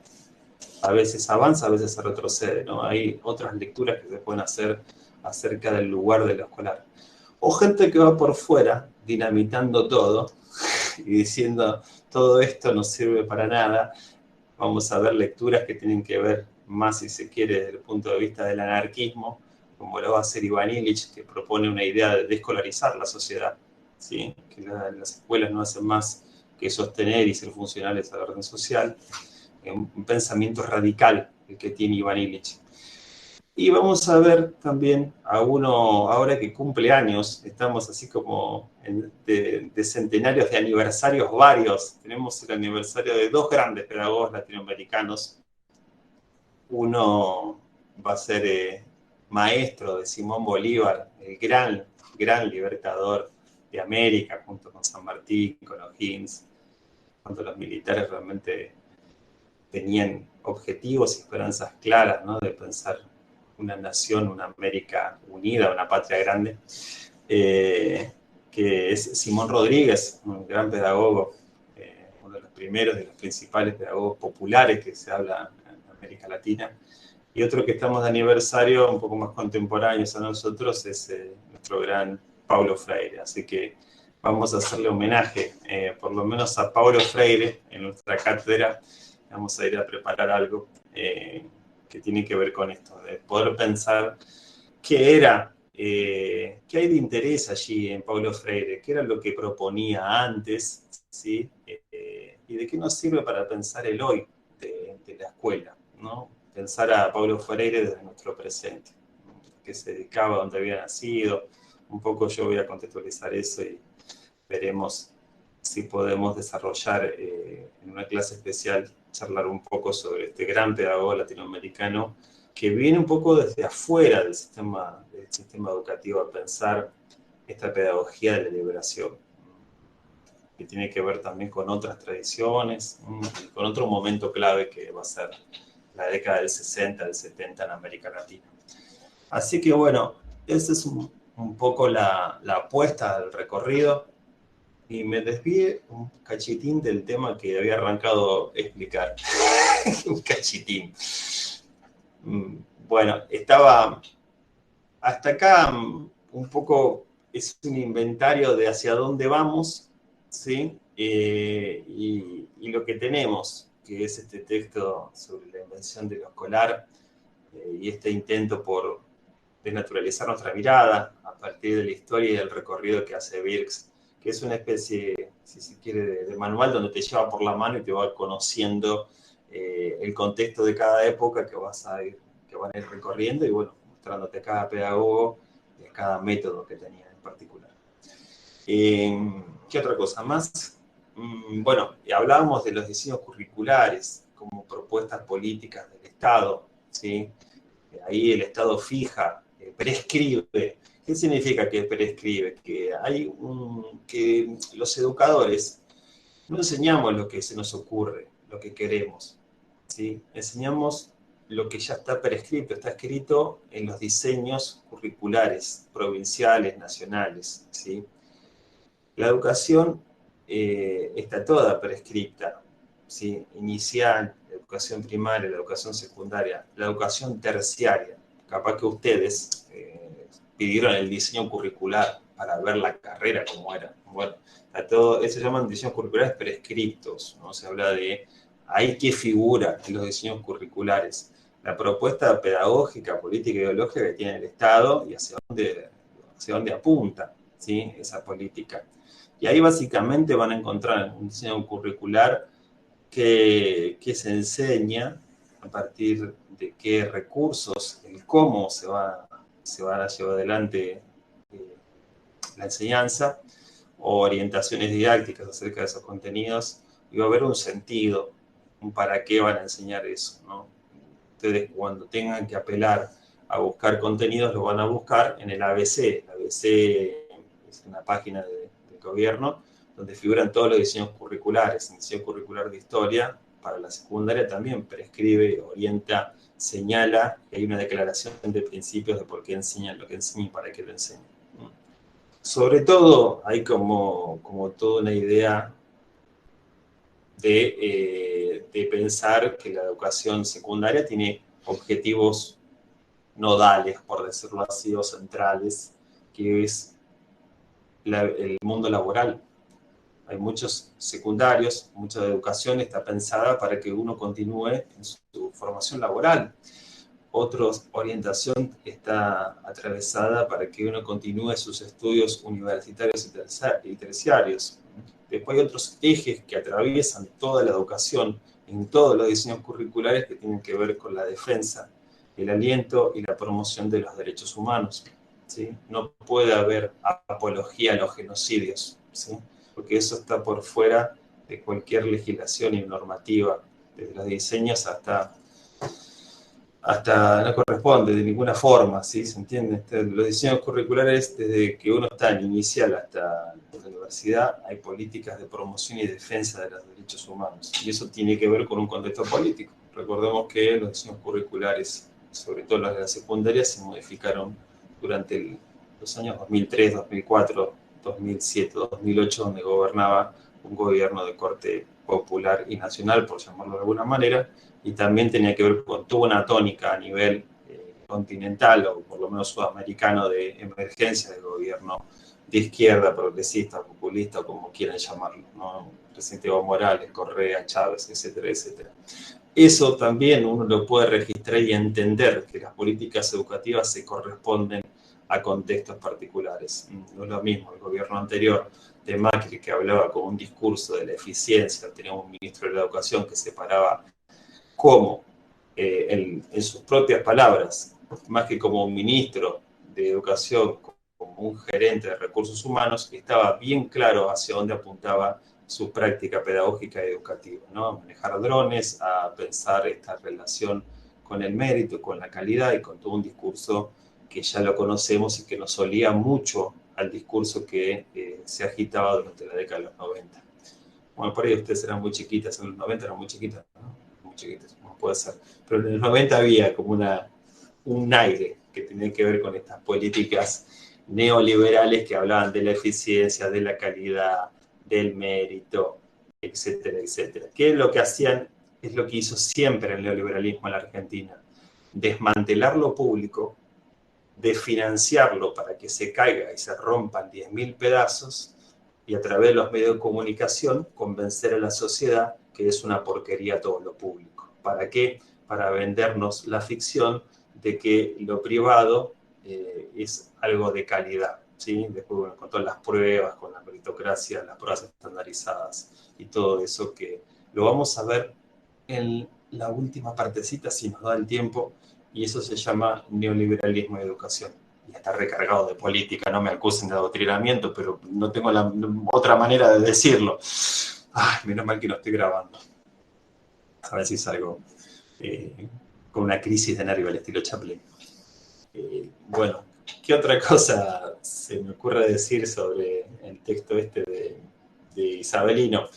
a veces avanza, a veces se retrocede, ¿no? Hay otras lecturas que se pueden hacer acerca del lugar de lo escolar. O gente que va por fuera, dinamitando todo, y diciendo, todo esto no sirve para nada. Vamos a ver lecturas que tienen que ver más, si se quiere, desde el punto de vista del anarquismo, como lo va a hacer Ivan Illich, que propone una idea de desescolarizar la sociedad, ¿sí? Que las escuelas no hacen más que sostener y ser funcionales a la orden social. Un pensamiento radical el que tiene Ivan Illich. Y vamos a ver también a uno, ahora que cumple años, estamos así como de centenarios, de aniversarios varios. Tenemos el aniversario de dos grandes pedagogos latinoamericanos. Uno va a ser maestro de Simón Bolívar, el gran libertador de América, junto con San Martín, con O'Higgins, cuando los militares realmente tenían objetivos y esperanzas claras, ¿no? De pensar una nación, una América unida, una patria grande, que es Simón Rodríguez, un gran pedagogo, uno de los primeros, de los principales pedagogos populares que se habla en América Latina. Y otro que estamos de aniversario, un poco más contemporáneos a nosotros, es nuestro gran Paulo Freire. Así que vamos a hacerle homenaje, por lo menos a Paulo Freire, en nuestra cátedra. Vamos a ir a preparar algo que tiene que ver con esto, de poder pensar qué era, qué hay de interés allí en Paulo Freire, qué era lo que proponía antes, ¿sí? Y de qué nos sirve para pensar el hoy de la escuela, ¿no? Pensar a Paulo Freire desde nuestro presente, ¿no? Que se dedicaba a donde había nacido. Un poco yo voy a contextualizar eso y veremos si podemos desarrollar en una clase especial, charlar un poco sobre este gran pedagogo latinoamericano que viene un poco desde afuera del sistema educativo a pensar esta pedagogía de la liberación, que tiene que ver también con otras tradiciones, con otro momento clave que va a ser la década del 60, del 70 en América Latina. Así que bueno, esa es un poco la apuesta del recorrido. Y me desvié un cachitín del tema que había arrancado a explicar. Un cachitín. Bueno, estaba hasta acá un poco, es un inventario de hacia dónde vamos, ¿sí? Y lo que tenemos, que es este texto sobre la invención de lo escolar y este intento por desnaturalizar nuestra mirada a partir de la historia y del recorrido que hace Birx, que es una especie, si se quiere, de manual donde te lleva por la mano y te va conociendo el contexto de cada época que van a ir recorriendo y bueno, mostrándote cada pedagogo y cada método que tenía en particular. ¿Qué otra cosa más? Bueno, hablábamos de los diseños curriculares como propuestas políticas del Estado, ¿sí? Ahí el Estado fija, prescribe. ¿Qué significa que prescribe? Que que los educadores no enseñamos lo que se nos ocurre, lo que queremos, ¿sí? Enseñamos lo que ya está prescrito, está escrito en los diseños curriculares, provinciales, nacionales, ¿sí? La educación está toda prescripta, ¿sí? Inicial, la educación primaria, la educación secundaria, la educación terciaria. Capaz que ustedes pidieron el diseño curricular para ver la carrera como era. Bueno, eso se llaman diseños curriculares prescriptos, ¿no? Se habla de ahí qué figura en los diseños curriculares. La propuesta pedagógica, política y ideológica que tiene el Estado y hacia dónde apunta, ¿sí? Esa política. Y ahí básicamente van a encontrar un diseño curricular que se enseña a partir de qué recursos, el cómo se va a llevar adelante la enseñanza, o orientaciones didácticas acerca de esos contenidos, y va a haber un sentido, un para qué van a enseñar eso, ¿no? Ustedes cuando tengan que apelar a buscar contenidos, lo van a buscar en el ABC. El ABC es una página del gobierno donde figuran todos los diseños curriculares. El diseño curricular de historia para la secundaria también prescribe, orienta, señala, y hay una declaración de principios de por qué enseñan lo que enseñan y para qué lo enseñan. Sobre todo, hay como toda una idea de pensar que la educación secundaria tiene objetivos nodales, por decirlo así, o centrales, que es el mundo laboral. Hay muchos secundarios, mucha educación está pensada para que uno continúe en su formación laboral. Otra orientación está atravesada para que uno continúe sus estudios universitarios y terciarios. Después hay otros ejes que atraviesan toda la educación en todos los diseños curriculares que tienen que ver con la defensa, el aliento y la promoción de los derechos humanos, ¿sí? No puede haber apología a los genocidios, ¿sí? Porque eso está por fuera de cualquier legislación y normativa, desde los diseños hasta no corresponde de ninguna forma, ¿sí? ¿Se entiende? Los diseños curriculares, desde que uno está en inicial hasta la universidad, hay políticas de promoción y defensa de los derechos humanos. Y eso tiene que ver con un contexto político. Recordemos que los diseños curriculares, sobre todo los de la secundaria, se modificaron durante los años 2003, 2004, 2007, 2008, donde gobernaba un gobierno de corte popular y nacional, por llamarlo de alguna manera, y también tenía que ver con toda una tónica a nivel continental, o por lo menos sudamericano, de emergencia de gobierno de izquierda, progresista, populista, o como quieran llamarlo, ¿no? Presidente Evo Morales, Correa, Chávez, etcétera, etcétera. Eso también uno lo puede registrar y entender que las políticas educativas se corresponden a contextos particulares. No es lo mismo el gobierno anterior de Macri, que hablaba con un discurso de la eficiencia, teníamos un ministro de la Educación que separaba como, en sus propias palabras, más que como un ministro de Educación, como un gerente de recursos humanos, estaba bien claro hacia dónde apuntaba su práctica pedagógica y educativa, ¿no? A manejar drones, a pensar esta relación con el mérito, con la calidad y con todo un discurso que ya lo conocemos y que nos olía mucho al discurso que se agitaba durante la década de los 90. Bueno, por ahí ustedes eran muy chiquitas, en los 90 eran muy chiquitas, ¿no? Muy chiquitas, no puede ser. Pero en los 90 había como un aire que tenía que ver con estas políticas neoliberales que hablaban de la eficiencia, de la calidad, del mérito, etcétera, etcétera. ¿Qué es lo que hacían? Es lo que hizo siempre el neoliberalismo en la Argentina. Desmantelar lo público, desfinanciarlo para que se caiga y se rompan 10.000 pedazos, y a través de los medios de comunicación convencer a la sociedad que es una porquería todo lo público. ¿Para qué? Para vendernos la ficción de que lo privado es algo de calidad, ¿sí? Después, bueno, con todas las pruebas, con la meritocracia, las pruebas estandarizadas y todo eso, que lo vamos a ver en la última partecita, si nos da el tiempo, y eso se llama neoliberalismo y educación. Y está recargado de política, no me acusen de adoctrinamiento, pero no tengo otra manera de decirlo. Ay, menos mal que no estoy grabando. A ver si salgo con una crisis de nervio al estilo Chaplin. Bueno, ¿qué otra cosa se me ocurre decir sobre el texto este de Isabelino?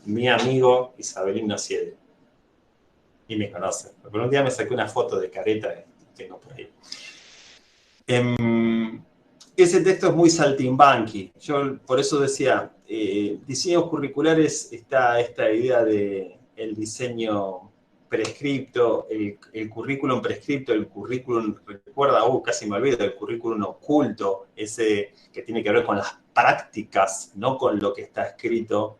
Mi amigo Isabelino Siede. Y me conoce. Pero un día me saqué una foto de careta que tengo por ahí. Ese texto es muy saltimbanqui. Yo por eso decía, diseños curriculares está esta idea de el diseño prescripto, el currículum prescripto, el currículum, recuerda, casi me olvido, el currículum oculto, ese que tiene que ver con las prácticas, no con lo que está escrito,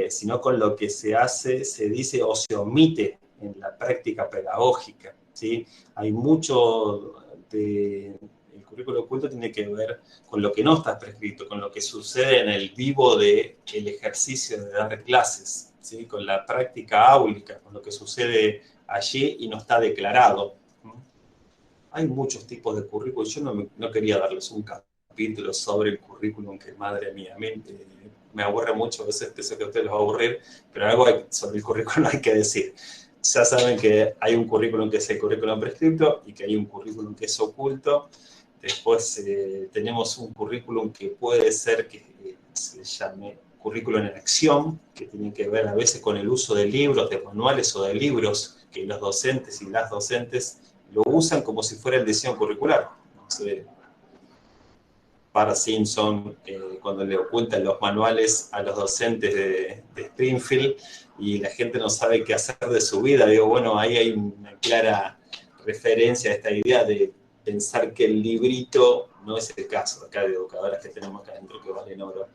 sino con lo que se hace, se dice o se omite en la práctica pedagógica, ¿sí? Hay mucho el currículo oculto tiene que ver con lo que no está prescrito, con lo que sucede en el vivo del ejercicio de dar clases, ¿sí? Con la práctica áulica, con lo que sucede allí y no está declarado. Hay muchos tipos de currículum. Yo no quería darles un capítulo sobre el currículum, que madre mía, me aburre mucho, a veces pensé que a ustedes les va a aburrir, pero algo sobre el currículum hay que decir. Ya saben que hay un currículum que es el currículum prescripto y que hay un currículum que es oculto. Después tenemos un currículum que puede ser que se llame currículum en acción, que tiene que ver a veces con el uso de libros, de manuales o de libros que los docentes y las docentes lo usan como si fuera el diseño curricular. No sé, Bart Simpson, cuando le ocultan los manuales a los docentes de Springfield y la gente no sabe qué hacer de su vida. Digo, bueno, ahí hay una clara referencia a esta idea de pensar que el librito no es el caso acá de educadoras que tenemos acá adentro que valen oro,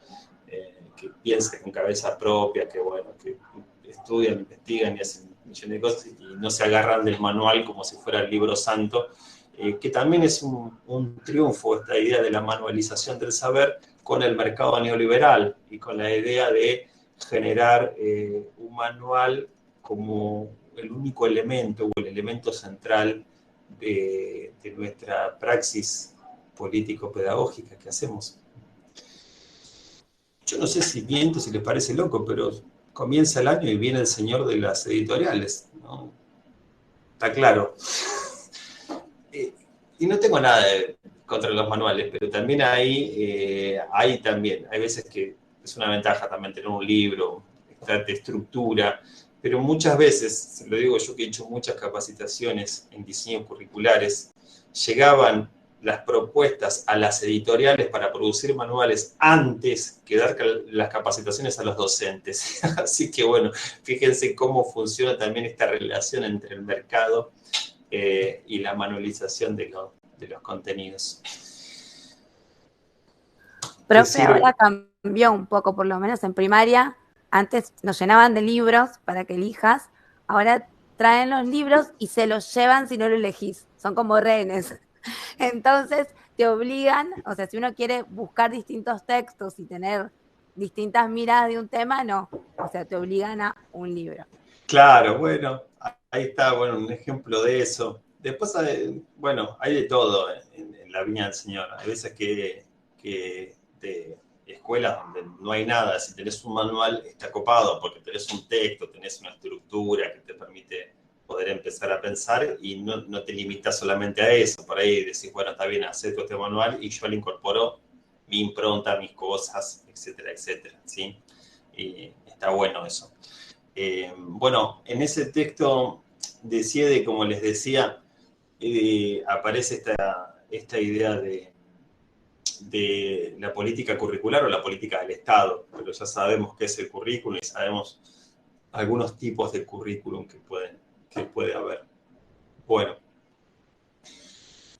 que piensan con cabeza propia, que bueno, que estudian, investigan y hacen millones de cosas y no se agarran del manual como si fuera el libro santo, que también es un triunfo esta idea de la manualización del saber con el mercado neoliberal y con la idea de generar un manual como el único elemento o el elemento central de nuestra praxis político-pedagógica que hacemos. Yo no sé si miento, si les parece loco, pero comienza el año y viene el señor de las editoriales, ¿no? Está claro. Y no tengo nada contra los manuales, pero también hay veces que es una ventaja también tener un libro, de estructura, pero muchas veces, se lo digo yo que he hecho muchas capacitaciones en diseños curriculares, llegaban las propuestas a las editoriales para producir manuales antes que dar las capacitaciones a los docentes. Así que bueno, fíjense cómo funciona también esta relación entre el mercado y la manualización de los contenidos. Profe, ahora cambió un poco, por lo menos en primaria. Antes nos llenaban de libros para que elijas. Ahora traen los libros y se los llevan si no lo elegís. Son como rehenes. Entonces te obligan, o sea, si uno quiere buscar distintos textos y tener distintas miradas de un tema, no. O sea, te obligan a un libro. Claro, bueno, ahí está, bueno, un ejemplo de eso. Después, bueno, hay de todo en la viña del Señor. Hay veces que de escuelas donde no hay nada, si tenés un manual está copado porque tenés un texto, tenés una estructura que te permite poder empezar a pensar y no te limitas solamente a eso. Por ahí decís, bueno, está bien, acepto este manual y yo le incorporo mi impronta, mis cosas, etcétera, etcétera, ¿sí? Y está bueno eso. Bueno, en ese texto de Siede, como les decía, aparece esta idea de la política curricular o la política del Estado, pero ya sabemos qué es el currículum y sabemos algunos tipos de currículum que puede haber. Bueno,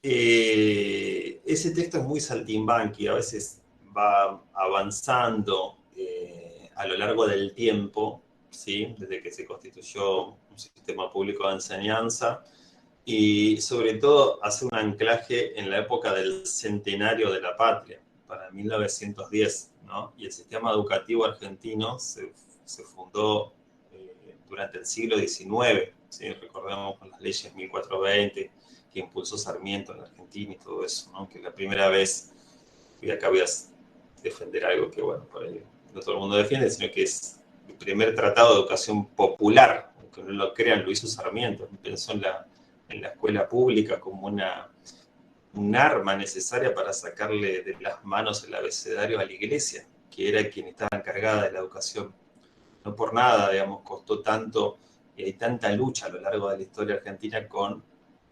ese texto es muy saltimbanqui, a veces va avanzando a lo largo del tiempo, ¿sí? Desde que se constituyó un sistema público de enseñanza, y sobre todo hace un anclaje en la época del centenario de la patria, para 1910, ¿no? Y el sistema educativo argentino se fundó durante el siglo XIX, ¿sí? Recordemos con las leyes 1420 que impulsó Sarmiento en la Argentina y todo eso, ¿no? Que la primera vez, y acá voy a defender algo que, bueno, por ahí no todo el mundo defiende, sino que es el primer tratado de educación popular, aunque no lo crean, lo hizo Sarmiento, pensó en la escuela pública como un arma necesaria para sacarle de las manos el abecedario a la iglesia, que era quien estaba encargada de la educación. No por nada, digamos, costó tanto y hay tanta lucha a lo largo de la historia argentina con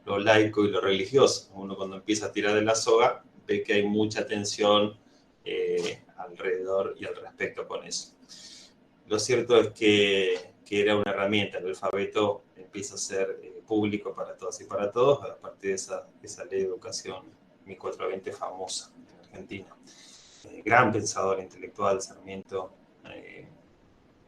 lo laico y lo religioso. Uno cuando empieza a tirar de la soga ve que hay mucha tensión alrededor y al respecto con eso. Lo cierto es que era una herramienta, el alfabeto empieza a ser público para todas y para todos a partir de esa ley de educación 1420 famosa en Argentina. Gran pensador intelectual, Sarmiento,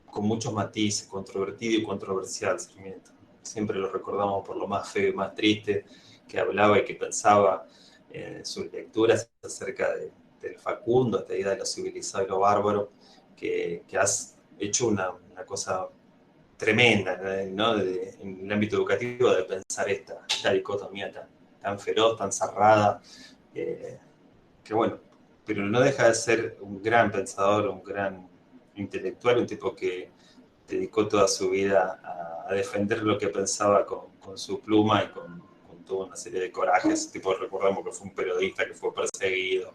con muchos matices, controvertido y controversial, Sarmiento. Siempre lo recordamos por lo más feo y más triste que hablaba y que pensaba en sus lecturas acerca del Facundo, esta idea de lo civilizado y lo bárbaro, que has hecho una cosa tremenda, ¿no? En el ámbito educativo de pensar esta dicotomía tan feroz, tan cerrada, que bueno, pero no deja de ser un gran pensador, un gran intelectual, un tipo que dedicó toda su vida a defender lo que pensaba con su pluma y con toda una serie de corajes. Tipo, recordamos que fue un periodista que fue perseguido,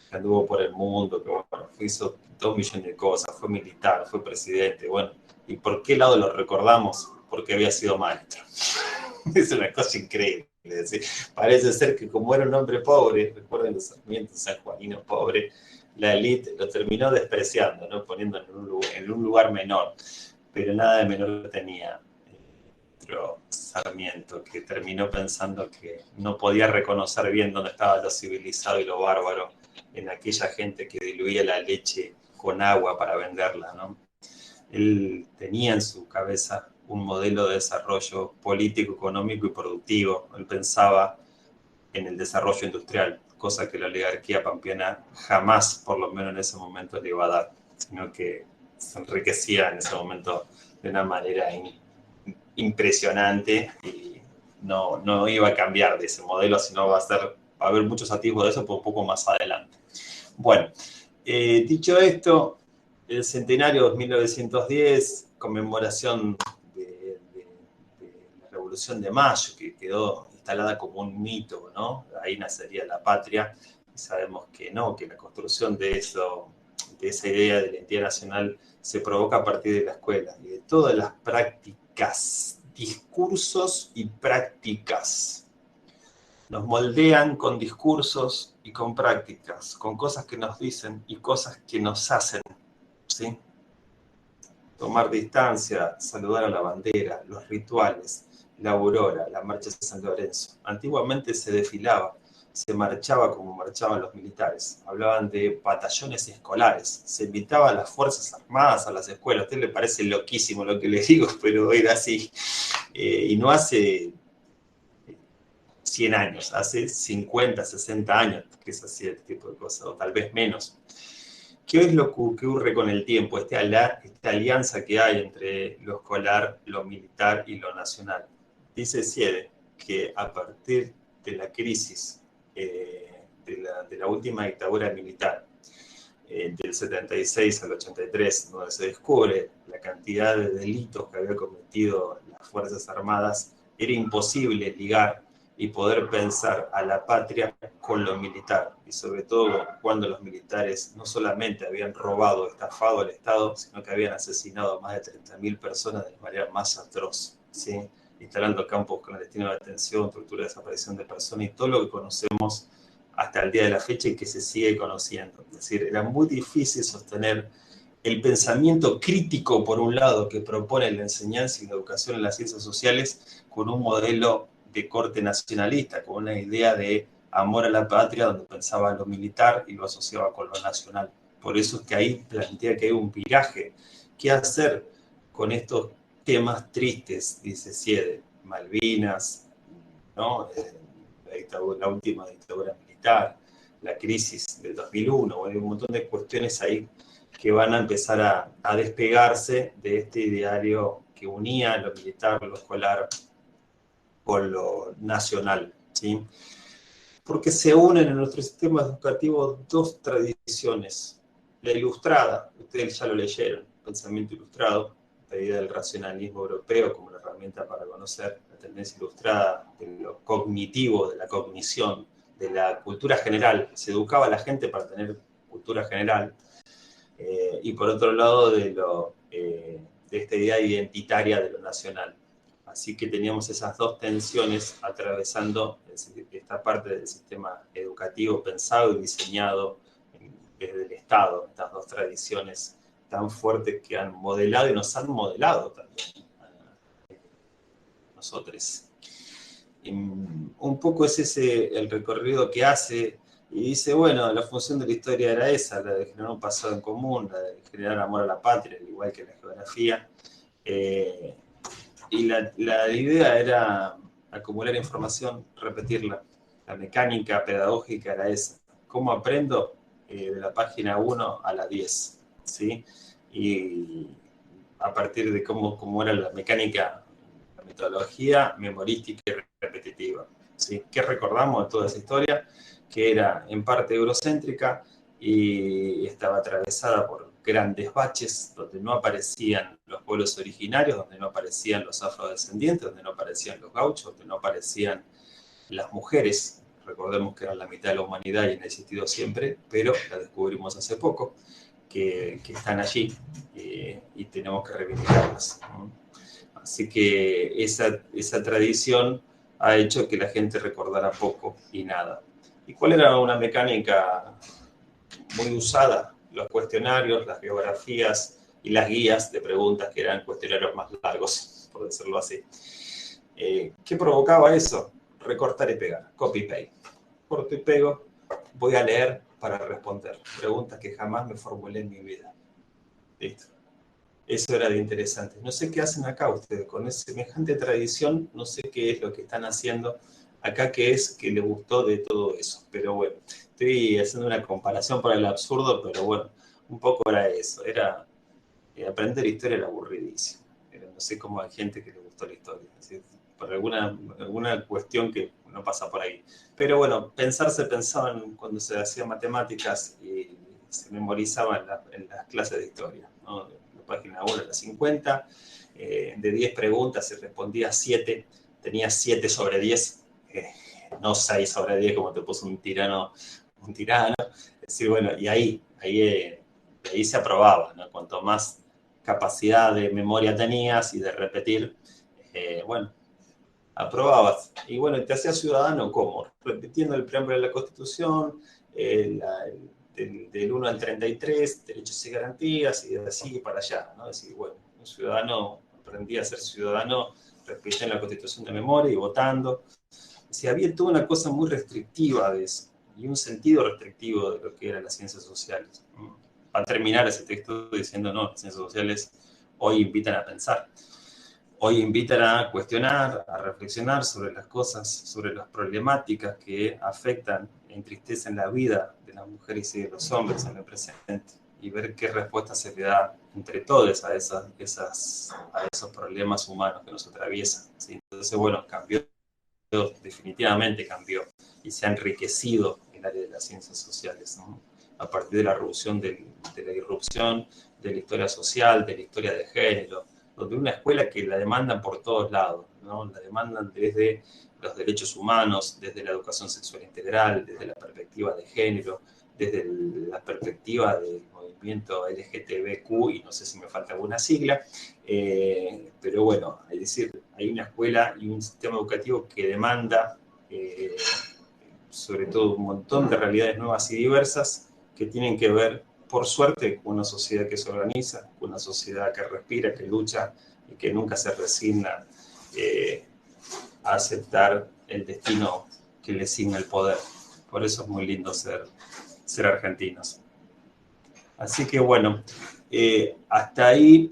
que anduvo por el mundo, que bueno, hizo 2 millones de cosas, fue militar, fue presidente, bueno, ¿y por qué lado lo recordamos? Porque había sido maestro. Es una cosa increíble. ¿Sí? Parece ser que como era un hombre pobre, recuerden los sarmientos sanjuaninos pobres, la élite lo terminó despreciando, ¿no? Poniendo en un lugar menor, pero nada de menor tenía otro Sarmiento, que terminó pensando que no podía reconocer bien dónde estaba lo civilizado y lo bárbaro en aquella gente que diluía la leche con agua para venderla, ¿no? Él tenía en su cabeza un modelo de desarrollo político, económico y productivo. Él pensaba en el desarrollo industrial, cosa que la oligarquía pampeana jamás, por lo menos en ese momento, le iba a dar, sino que se enriquecía en ese momento de una manera impresionante y no iba a cambiar de ese modelo, sino va a haber muchos atisbos de eso un poco más adelante. Bueno, dicho esto, el centenario 1910, conmemoración de la Revolución de Mayo, que quedó instalada como un mito, ¿no? Ahí nacería la patria, y sabemos que no, que la construcción de esa idea de la identidad nacional se provoca a partir de la escuela y de todas las prácticas, discursos y prácticas. Nos moldean con discursos y con prácticas, con cosas que nos dicen y cosas que nos hacen, ¿sí? Tomar distancia, saludar a la bandera, los rituales, la aurora, la marcha de San Lorenzo. Antiguamente se desfilaba, se marchaba como marchaban los militares. Hablaban de batallones escolares, se invitaba a las Fuerzas Armadas a las escuelas. A usted le parece loquísimo lo que le digo, pero era así. Y no hace 100 años, hace 50, 60 años que se hacía este tipo de cosas, o tal vez menos. ¿Qué es lo que ocurre con el tiempo? Esta alianza que hay entre lo escolar, lo militar y lo nacional. Dice Siede que a partir de la crisis de la última dictadura militar, del 76 al 83, donde se descubre la cantidad de delitos que había cometido las Fuerzas Armadas, era imposible ligar y poder pensar a la patria con lo militar, y sobre todo cuando los militares no solamente habían robado, estafado al Estado, sino que habían asesinado a más de 30.000 personas de la manera más atroz, ¿sí? Instalando campos clandestinos de detención, tortura, desaparición de personas y todo lo que conocemos hasta el día de la fecha y que se sigue conociendo. Es decir, era muy difícil sostener el pensamiento crítico, por un lado, que propone la enseñanza y la educación en las ciencias sociales, con un modelo de corte nacionalista, con una idea de amor a la patria, donde pensaba lo militar y lo asociaba con lo nacional. Por eso es que ahí plantea que hay un viraje. ¿Qué hacer con estos temas tristes? Dice Siede, Malvinas, ¿no? La última dictadura militar, la crisis del 2001, hay un montón de cuestiones ahí que van a empezar a despegarse de este ideario que unía lo militar, lo escolar, con lo nacional, ¿sí? Porque se unen en nuestro sistema educativo dos tradiciones. La ilustrada, ustedes ya lo leyeron, pensamiento ilustrado, la idea del racionalismo europeo como una herramienta para conocer la tendencia ilustrada de lo cognitivo, de la cognición, de la cultura general. Se educaba a la gente para tener cultura general. Y por otro lado, de esta idea identitaria de lo nacional. Así que teníamos esas dos tensiones atravesando esta parte del sistema educativo pensado y diseñado desde el Estado, estas dos tradiciones tan fuertes que han modelado y nos han modelado también nosotros. Un poco es ese el recorrido que hace y dice, bueno, la función de la historia era esa, la de generar un pasado en común, la de generar amor a la patria, al igual que la geografía. Y la idea era acumular información, repetirla. La mecánica pedagógica era esa. ¿Cómo aprendo? De la página 1 a la 10, ¿sí? Y a partir de cómo era la mecánica, la metodología memorística y repetitiva, ¿sí? ¿Qué recordamos de toda esa historia? Que era en parte eurocéntrica y estaba atravesada por grandes baches donde no aparecían los pueblos originarios, donde no aparecían los afrodescendientes, donde no aparecían los gauchos, donde no aparecían las mujeres recordemos que eran la mitad de la humanidad y han existido siempre, pero la descubrimos hace poco, que están allí y tenemos que reivindicarlas, ¿no? Así que esa tradición ha hecho que la gente recordara poco y nada. ¿Y cuál era una mecánica muy usada? Los cuestionarios, las geografías y las guías de preguntas, que eran cuestionarios más largos, por decirlo así. ¿Qué provocaba eso? Recortar y pegar, copy-paste. Corto y pego, voy a leer para responder. Preguntas que jamás me formulé en mi vida. Listo. Eso era de interesante. No sé qué hacen acá ustedes con semejante tradición, no sé qué es lo que están haciendo acá, qué es que les gustó de todo eso. Pero bueno, estoy haciendo una comparación para el absurdo, pero bueno, un poco era eso. Era aprender historia era aburridísimo. No sé cómo hay gente que le gustó la historia. ¿Sí? Por alguna cuestión que no pasa por ahí. Pero bueno, se pensaban cuando se hacían matemáticas y se memorizaban en las clases de historia, ¿no? Página 1 a la 50, de 10 preguntas, si respondía 7, tenía 7 sobre 10, no 6 sobre 10 como te puso un tirano. Es decir, bueno, y ahí se aprobaba, ¿no? Cuanto más capacidad de memoria tenías y de repetir, bueno, aprobabas. Y bueno, te hacías ciudadano, ¿cómo? Repitiendo el preámbulo de la Constitución, del 1 al 33, derechos y garantías, y de así para allá, ¿no? Es decir, bueno, un ciudadano aprendía a ser ciudadano repitiendo la Constitución de memoria y votando. Es decir, había toda una cosa muy restrictiva de eso, y un sentido restrictivo de lo que eran las ciencias sociales. Para terminar ese texto diciendo, no, las ciencias sociales hoy invitan a pensar. Hoy invitan a cuestionar, a reflexionar sobre las cosas, sobre las problemáticas que afectan e entristecen la vida de las mujeres y de los hombres en el presente, y ver qué respuesta se le da entre todos a esos problemas humanos que nos atraviesan, ¿sí? Entonces, bueno, definitivamente cambió, y se ha enriquecido el área de las ciencias sociales, ¿no? A partir de la irrupción de la historia social, de la historia de género, donde una escuela que la demandan por todos lados, ¿no? La demandan desde los derechos humanos, desde la educación sexual integral, desde la perspectiva de género, desde la perspectiva del movimiento LGTBQ, y no sé si me falta alguna sigla, pero bueno, es decir, hay una escuela y un sistema educativo que demanda, sobre todo, un montón de realidades nuevas y diversas que tienen que ver, por suerte, con una sociedad que se organiza, con una sociedad que respira, que lucha y que nunca se resigna a aceptar el destino que le asigna el poder. Por eso es muy lindo ser argentinos. Así que bueno, hasta ahí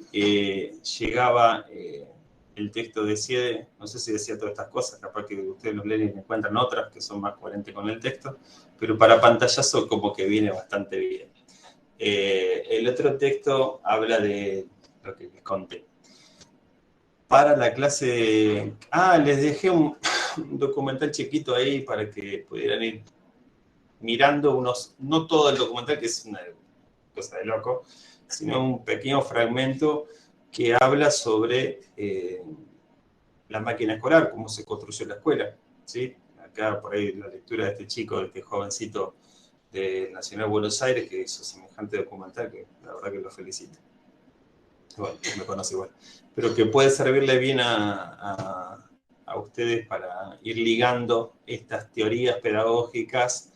llegaba el texto de Siede. No sé si decía todas estas cosas, capaz que ustedes los leen y me encuentran otras que son más coherentes con el texto, pero para pantallazo como que viene bastante bien. El otro texto habla de lo que les conté. Para la clase... les dejé un documental chiquito ahí para que pudieran ir mirando no todo el documental, que es una cosa de loco, sino un pequeño fragmento que habla sobre la máquina escolar, cómo se construyó la escuela, ¿sí? Acá por ahí la lectura de este chico, de este jovencito de Nacional Buenos Aires, que hizo semejante documental, que la verdad que lo felicito. Bueno, me conoce igual. Pero que puede servirle bien a ustedes para ir ligando estas teorías pedagógicas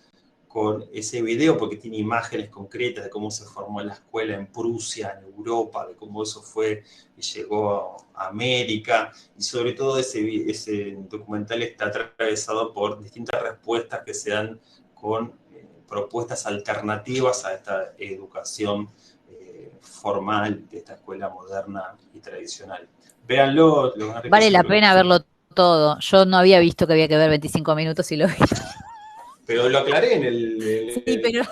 con ese video, porque tiene imágenes concretas de cómo se formó la escuela en Prusia, en Europa, de cómo eso fue y llegó a América, y sobre todo ese documental está atravesado por distintas respuestas que se dan con propuestas alternativas a esta educación formal de esta escuela moderna y tradicional. Véanlo. Vale la pena verlo todo. Yo no había visto que había que ver 25 minutos y lo vi. Pero lo aclaré en el... Sí, pero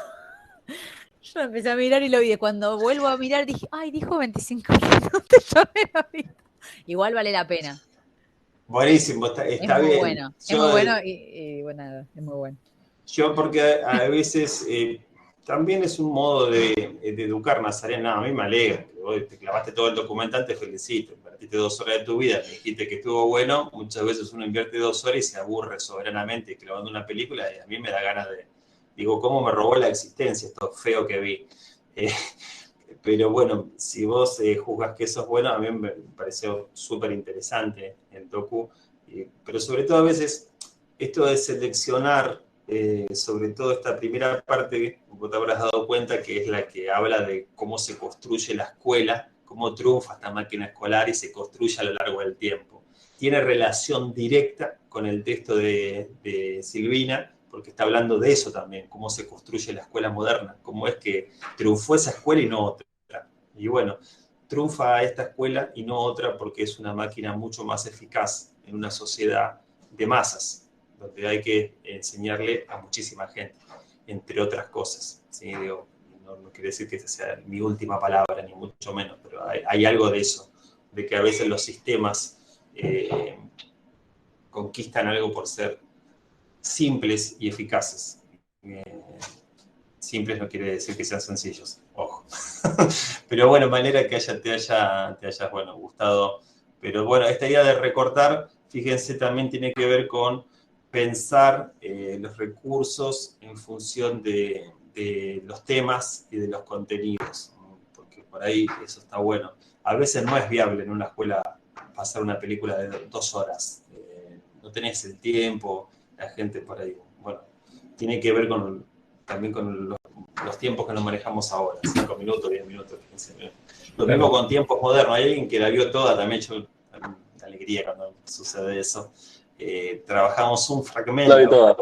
yo empecé a mirar y lo vi. Cuando vuelvo a mirar dije, ay, dijo 25 minutos, yo me lo vi. Igual vale la pena. Buenísimo, está muy bien. Bueno. Es muy bueno y bueno, es muy bueno. Yo porque a veces también es un modo de educar, Nazarena. No, a mí me alegra, que vos te clavaste todo el documental, te felicito. Invertiste 2 horas de tu vida, me dijiste que estuvo bueno. Muchas veces uno invierte 2 horas y se aburre soberanamente clavando una película, y a mí me da ganas de, digo, ¿cómo me robó la existencia esto feo que vi? Pero bueno, si vos juzgas que eso es bueno, a mí me pareció súper interesante el docu, pero sobre todo a veces esto de seleccionar, sobre todo esta primera parte, vos te habrás dado cuenta que es la que habla de cómo se construye la escuela, cómo triunfa esta máquina escolar y se construye a lo largo del tiempo. Tiene relación directa con el texto de Silvina, porque está hablando de eso también, cómo se construye la escuela moderna, cómo es que triunfó esa escuela y no otra. Y bueno, triunfa esta escuela y no otra porque es una máquina mucho más eficaz en una sociedad de masas, donde hay que enseñarle a muchísima gente, entre otras cosas. ¿Sí? Digo, no quiere decir que esta sea mi última palabra, ni mucho menos, pero hay algo de eso, de que a veces los sistemas conquistan algo por ser simples y eficaces. Simples no quiere decir que sean sencillos, ojo. Pero bueno, manera que te haya bueno, gustado. Pero bueno, esta idea de recortar, fíjense, también tiene que ver con pensar los recursos en función de los temas y de los contenidos, porque por ahí eso está bueno. A veces no es viable en una escuela pasar una película de 2 horas. No tenés el tiempo, la gente por ahí. Bueno, tiene que ver también con los tiempos que nos manejamos ahora, 5 minutos, 10 minutos, 15 minutos. Lo mismo con tiempos modernos. Hay alguien que la vio toda, también yo alegría cuando sucede eso. Trabajamos un fragmento. La vi toda.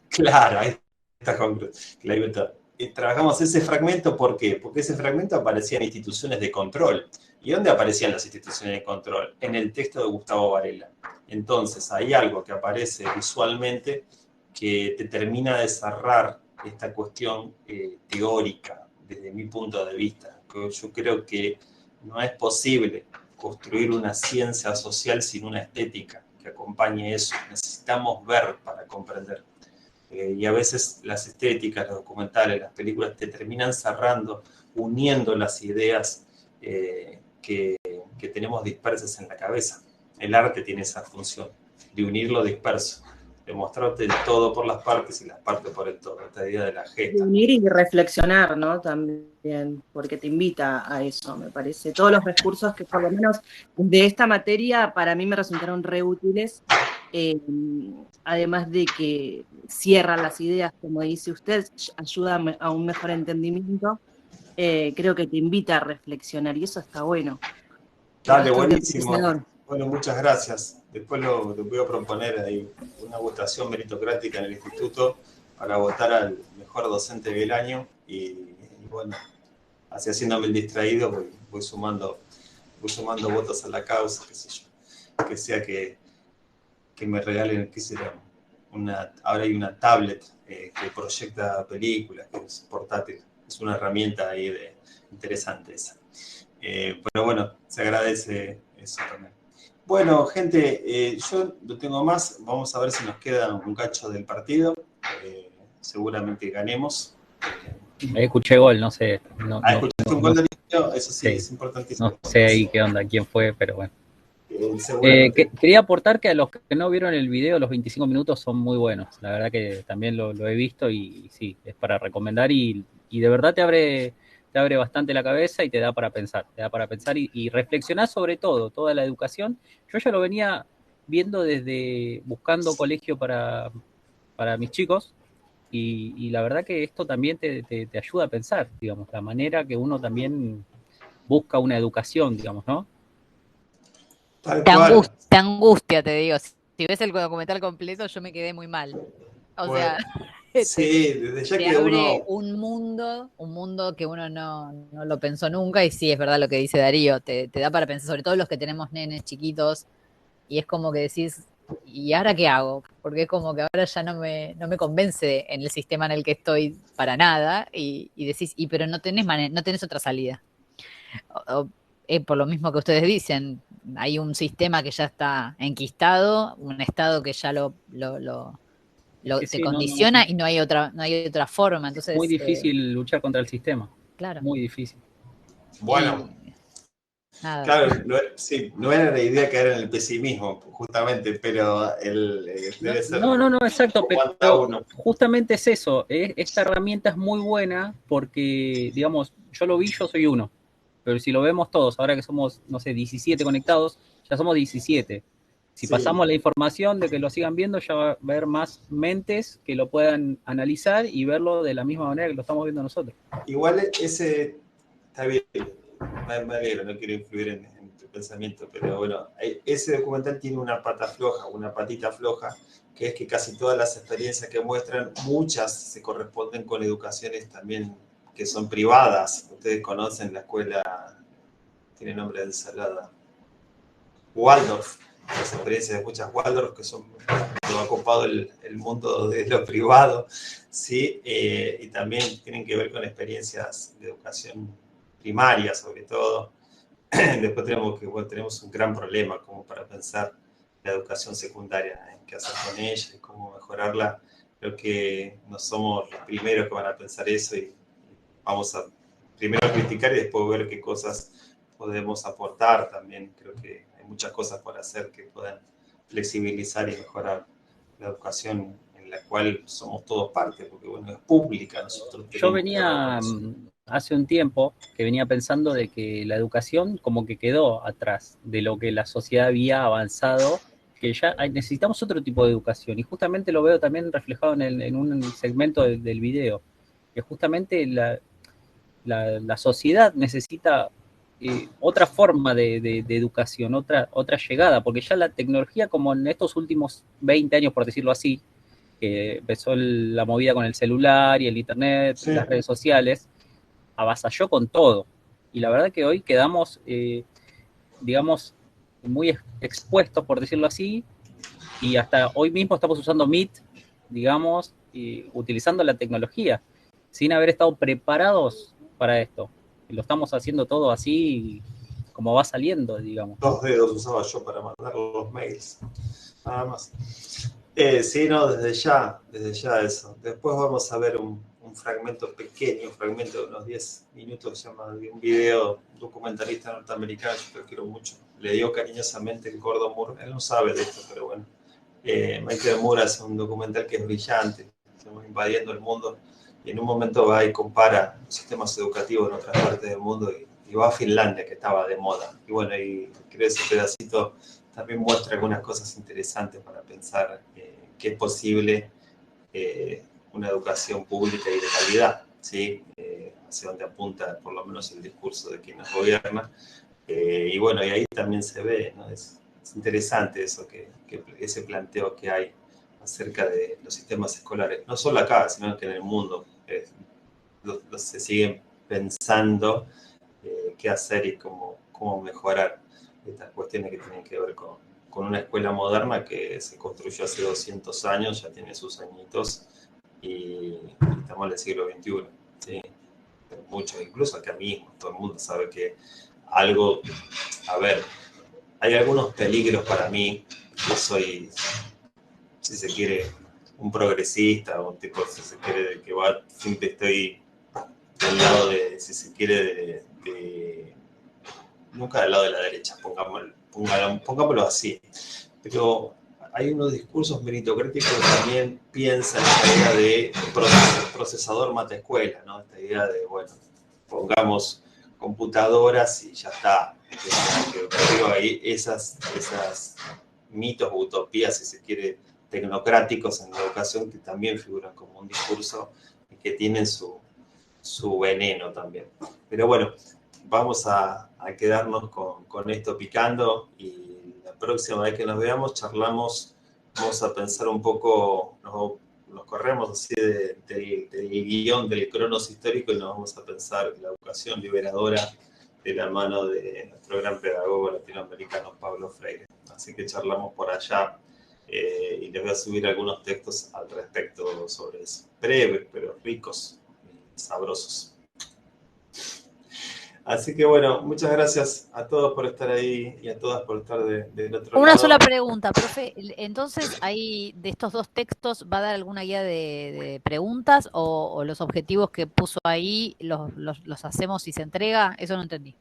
Claro, ahí está concreto. La vi toda. Trabajamos ese fragmento, ¿por qué? Porque ese fragmento aparecía en instituciones de control. ¿Y dónde aparecían las instituciones de control? En el texto de Gustavo Varela. Entonces, hay algo que aparece visualmente que te termina de cerrar esta cuestión teórica, desde mi punto de vista. Yo creo que no es posible construir una ciencia social sin una estética que acompañe eso. Necesitamos ver para comprender. Y a veces las estéticas, los documentales, las películas te terminan cerrando, uniendo las ideas que tenemos dispersas en la cabeza. El arte tiene esa función de unir lo disperso, de mostrarte el todo por las partes y las partes por el todo, esta idea de la jeta. De unir y reflexionar, ¿no? También, porque te invita a eso, me parece. Todos los recursos que por lo menos de esta materia para mí me resultaron re útiles, además de que cierran las ideas, como dice usted, ayuda a un mejor entendimiento, creo que te invita a reflexionar y eso está bueno. Dale, buenísimo. Bueno, muchas gracias. Después lo voy a proponer ahí una votación meritocrática en el instituto para votar al mejor docente del año y bueno, así haciéndome el distraído voy sumando votos a la causa, qué sé yo. Que sea que me regalen, qué será, ahora hay una tablet que proyecta películas, que es portátil. Es una herramienta ahí interesante esa. Pero bueno, se agradece eso también. Bueno, gente, yo no tengo más. Vamos a ver si nos queda un cacho del partido. Seguramente ganemos. Escuché gol, no sé. ¿Escuchaste un gol de Licio? Eso sí, es importantísimo. No sé ahí qué onda, quién fue, pero bueno. Quería aportar que a los que no vieron el video, los 25 minutos son muy buenos. La verdad que también lo he visto y sí, es para recomendar y de verdad te abre bastante la cabeza y te da para pensar y reflexionar sobre todo, toda la educación. Yo ya lo venía viendo desde buscando colegio para mis chicos y la verdad que esto también te ayuda a pensar, digamos, la manera que uno también busca una educación, digamos, ¿no? Te angustia, te digo. Si ves el documental completo, yo me quedé muy mal. O sea, sí, desde ya te que abre un mundo que uno no lo pensó nunca, y sí, es verdad lo que dice Darío, te da para pensar, sobre todo los que tenemos nenes chiquitos, y es como que decís, ¿y ahora qué hago? Porque es como que ahora ya no me convence en el sistema en el que estoy para nada, y decís, pero no tenés otra salida. Por lo mismo que ustedes dicen, hay un sistema que ya está enquistado, un Estado que ya lo te sí, condiciona y no hay otra forma. Entonces, muy difícil luchar contra el sistema. Claro. Muy difícil. Bueno, nada. claro, no era la idea caer en el pesimismo, justamente, pero debe ser No, exacto, aguanta uno. justamente es eso. Esta herramienta es muy buena porque, digamos, yo lo vi, yo soy uno. Pero si lo vemos todos, ahora que somos, no sé, 17 conectados, ya somos 17. Si pasamos la información de que lo sigan viendo, ya va a haber más mentes que lo puedan analizar y verlo de la misma manera que lo estamos viendo nosotros. Igual ese, está bien, me alegro, no quiero influir en tu pensamiento, pero bueno, ese documental tiene una patita floja, que es que casi todas las experiencias que muestran, muchas se corresponden con educaciones también que son privadas. Ustedes conocen la escuela, tiene nombre de ensalada, Waldorf, las experiencias de muchas Waldorf, que son lo ha copado el mundo de lo privado, ¿sí? Y también tienen que ver con experiencias de educación primaria, sobre todo. Después tenemos un gran problema como para pensar la educación secundaria, qué hacer con ella y cómo mejorarla. Creo que no somos los primeros que van a pensar eso y vamos a primero criticar y después ver qué cosas podemos aportar también. Creo que hay muchas cosas por hacer que puedan flexibilizar y mejorar la educación en la cual somos todos parte, porque bueno, es pública. Nosotros Yo venía hace un tiempo que venía pensando de que la educación como que quedó atrás de lo que la sociedad había avanzado, que ya necesitamos otro tipo de educación, y justamente lo veo también reflejado en un segmento del video, que justamente la sociedad necesita otra forma de educación, otra llegada, porque ya la tecnología, como en estos últimos 20 años, por decirlo así, que empezó la movida con el celular y el internet, las redes sociales, avasalló con todo. Y la verdad que hoy quedamos, digamos, muy expuestos, por decirlo así, y hasta hoy mismo estamos usando Meet, digamos, y utilizando la tecnología, sin haber estado preparados para esto. Y lo estamos haciendo todo así como va saliendo, digamos. 2 dedos usaba yo para mandar los mails, nada más. Sí, no, desde ya eso. Después vamos a ver un pequeño fragmento de unos 10 minutos que se llama de un video documentalista norteamericano, yo lo quiero mucho. Le dio cariñosamente el Gordo Moore, él no sabe de esto, pero bueno. Michael Moore hace un documental que es brillante, estamos invadiendo el mundo, y en un momento va y compara los sistemas educativos en otras partes del mundo y va a Finlandia, que estaba de moda. Y bueno, y creo que ese pedacito también muestra algunas cosas interesantes para pensar que es posible una educación pública y de calidad, ¿sí? Hacia donde apunta por lo menos el discurso de quien nos gobierna. Y bueno, y ahí también se ve, ¿no? Es interesante eso, que ese planteo que hay acerca de los sistemas escolares, no solo acá, sino que en el mundo. Se siguen pensando qué hacer y cómo mejorar estas cuestiones que tienen que ver con una escuela moderna que se construyó hace 200 años, ya tiene sus añitos, y estamos en el siglo XXI, ¿sí? Muchos, incluso acá mismo, todo el mundo sabe que algo, a ver, hay algunos peligros para mí, yo soy, si se quiere, un progresista, un tipo, si se quiere, que va, siempre estoy del lado de, si se quiere, nunca del lado de la derecha, pongámoslo así, pero hay unos discursos meritocráticos que también piensan en la idea de procesador mata escuela, ¿no? Esta idea de, bueno, pongamos computadoras y ya está. Pero ahí esas mitos o utopías, si se quiere, tecnocráticos en la educación que también figuran como un discurso y que tienen su veneno también. Pero bueno, vamos a quedarnos con esto picando, y la próxima vez que nos veamos charlamos, vamos a pensar un poco, nos corremos así del guión del cronos histórico y nos vamos a pensar la educación liberadora de la mano de nuestro gran pedagogo latinoamericano Pablo Freire. Así que charlamos por allá y les voy a subir algunos textos al respecto sobre eso. Breves, pero ricos y sabrosos. Así que bueno, muchas gracias a todos por estar ahí y a todas por estar del otro Una lado. sola pregunta, profe. Entonces, ahí de estos dos textos, ¿va a dar alguna guía de preguntas o los objetivos que puso ahí los hacemos y se entrega? Eso no entendí.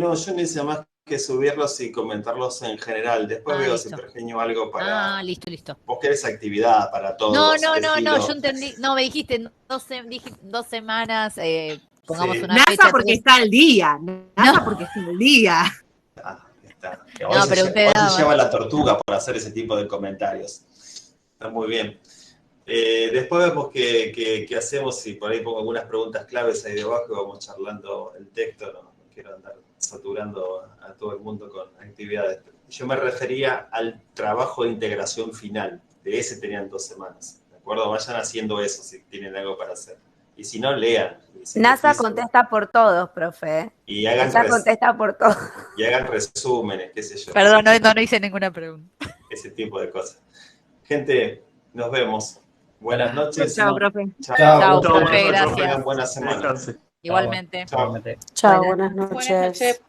No, yo no hice más que subirlos y comentarlos en general. Después veo si pergeño algo para... listo. Vos querés actividad para todos. No, yo entendí. No, me dijiste 2 semanas, pongamos una fecha. NASA porque está al día. NASA porque está al día. Está. No, pero usted hoy se lleva la tortuga por hacer ese tipo de comentarios. Está muy bien. Después vemos qué hacemos y por ahí pongo algunas preguntas claves ahí debajo y vamos charlando el texto. No quiero andar saturando a todo el mundo con actividades. Yo me refería al trabajo de integración final. De ese tenían 2 semanas. ¿De acuerdo? Vayan haciendo eso si tienen algo para hacer. Y si no, lean. NASA contesta por todos, profe. Y hagan NASA contesta por todos. Y hagan resúmenes, qué sé yo. Perdón, no hice ninguna pregunta. Ese tipo de cosas. Gente, nos vemos. Buenas noches. Chao, profe. Chao, profe, gracias. Tengan buena semana. Igualmente. Chao. Chao, buenas noches.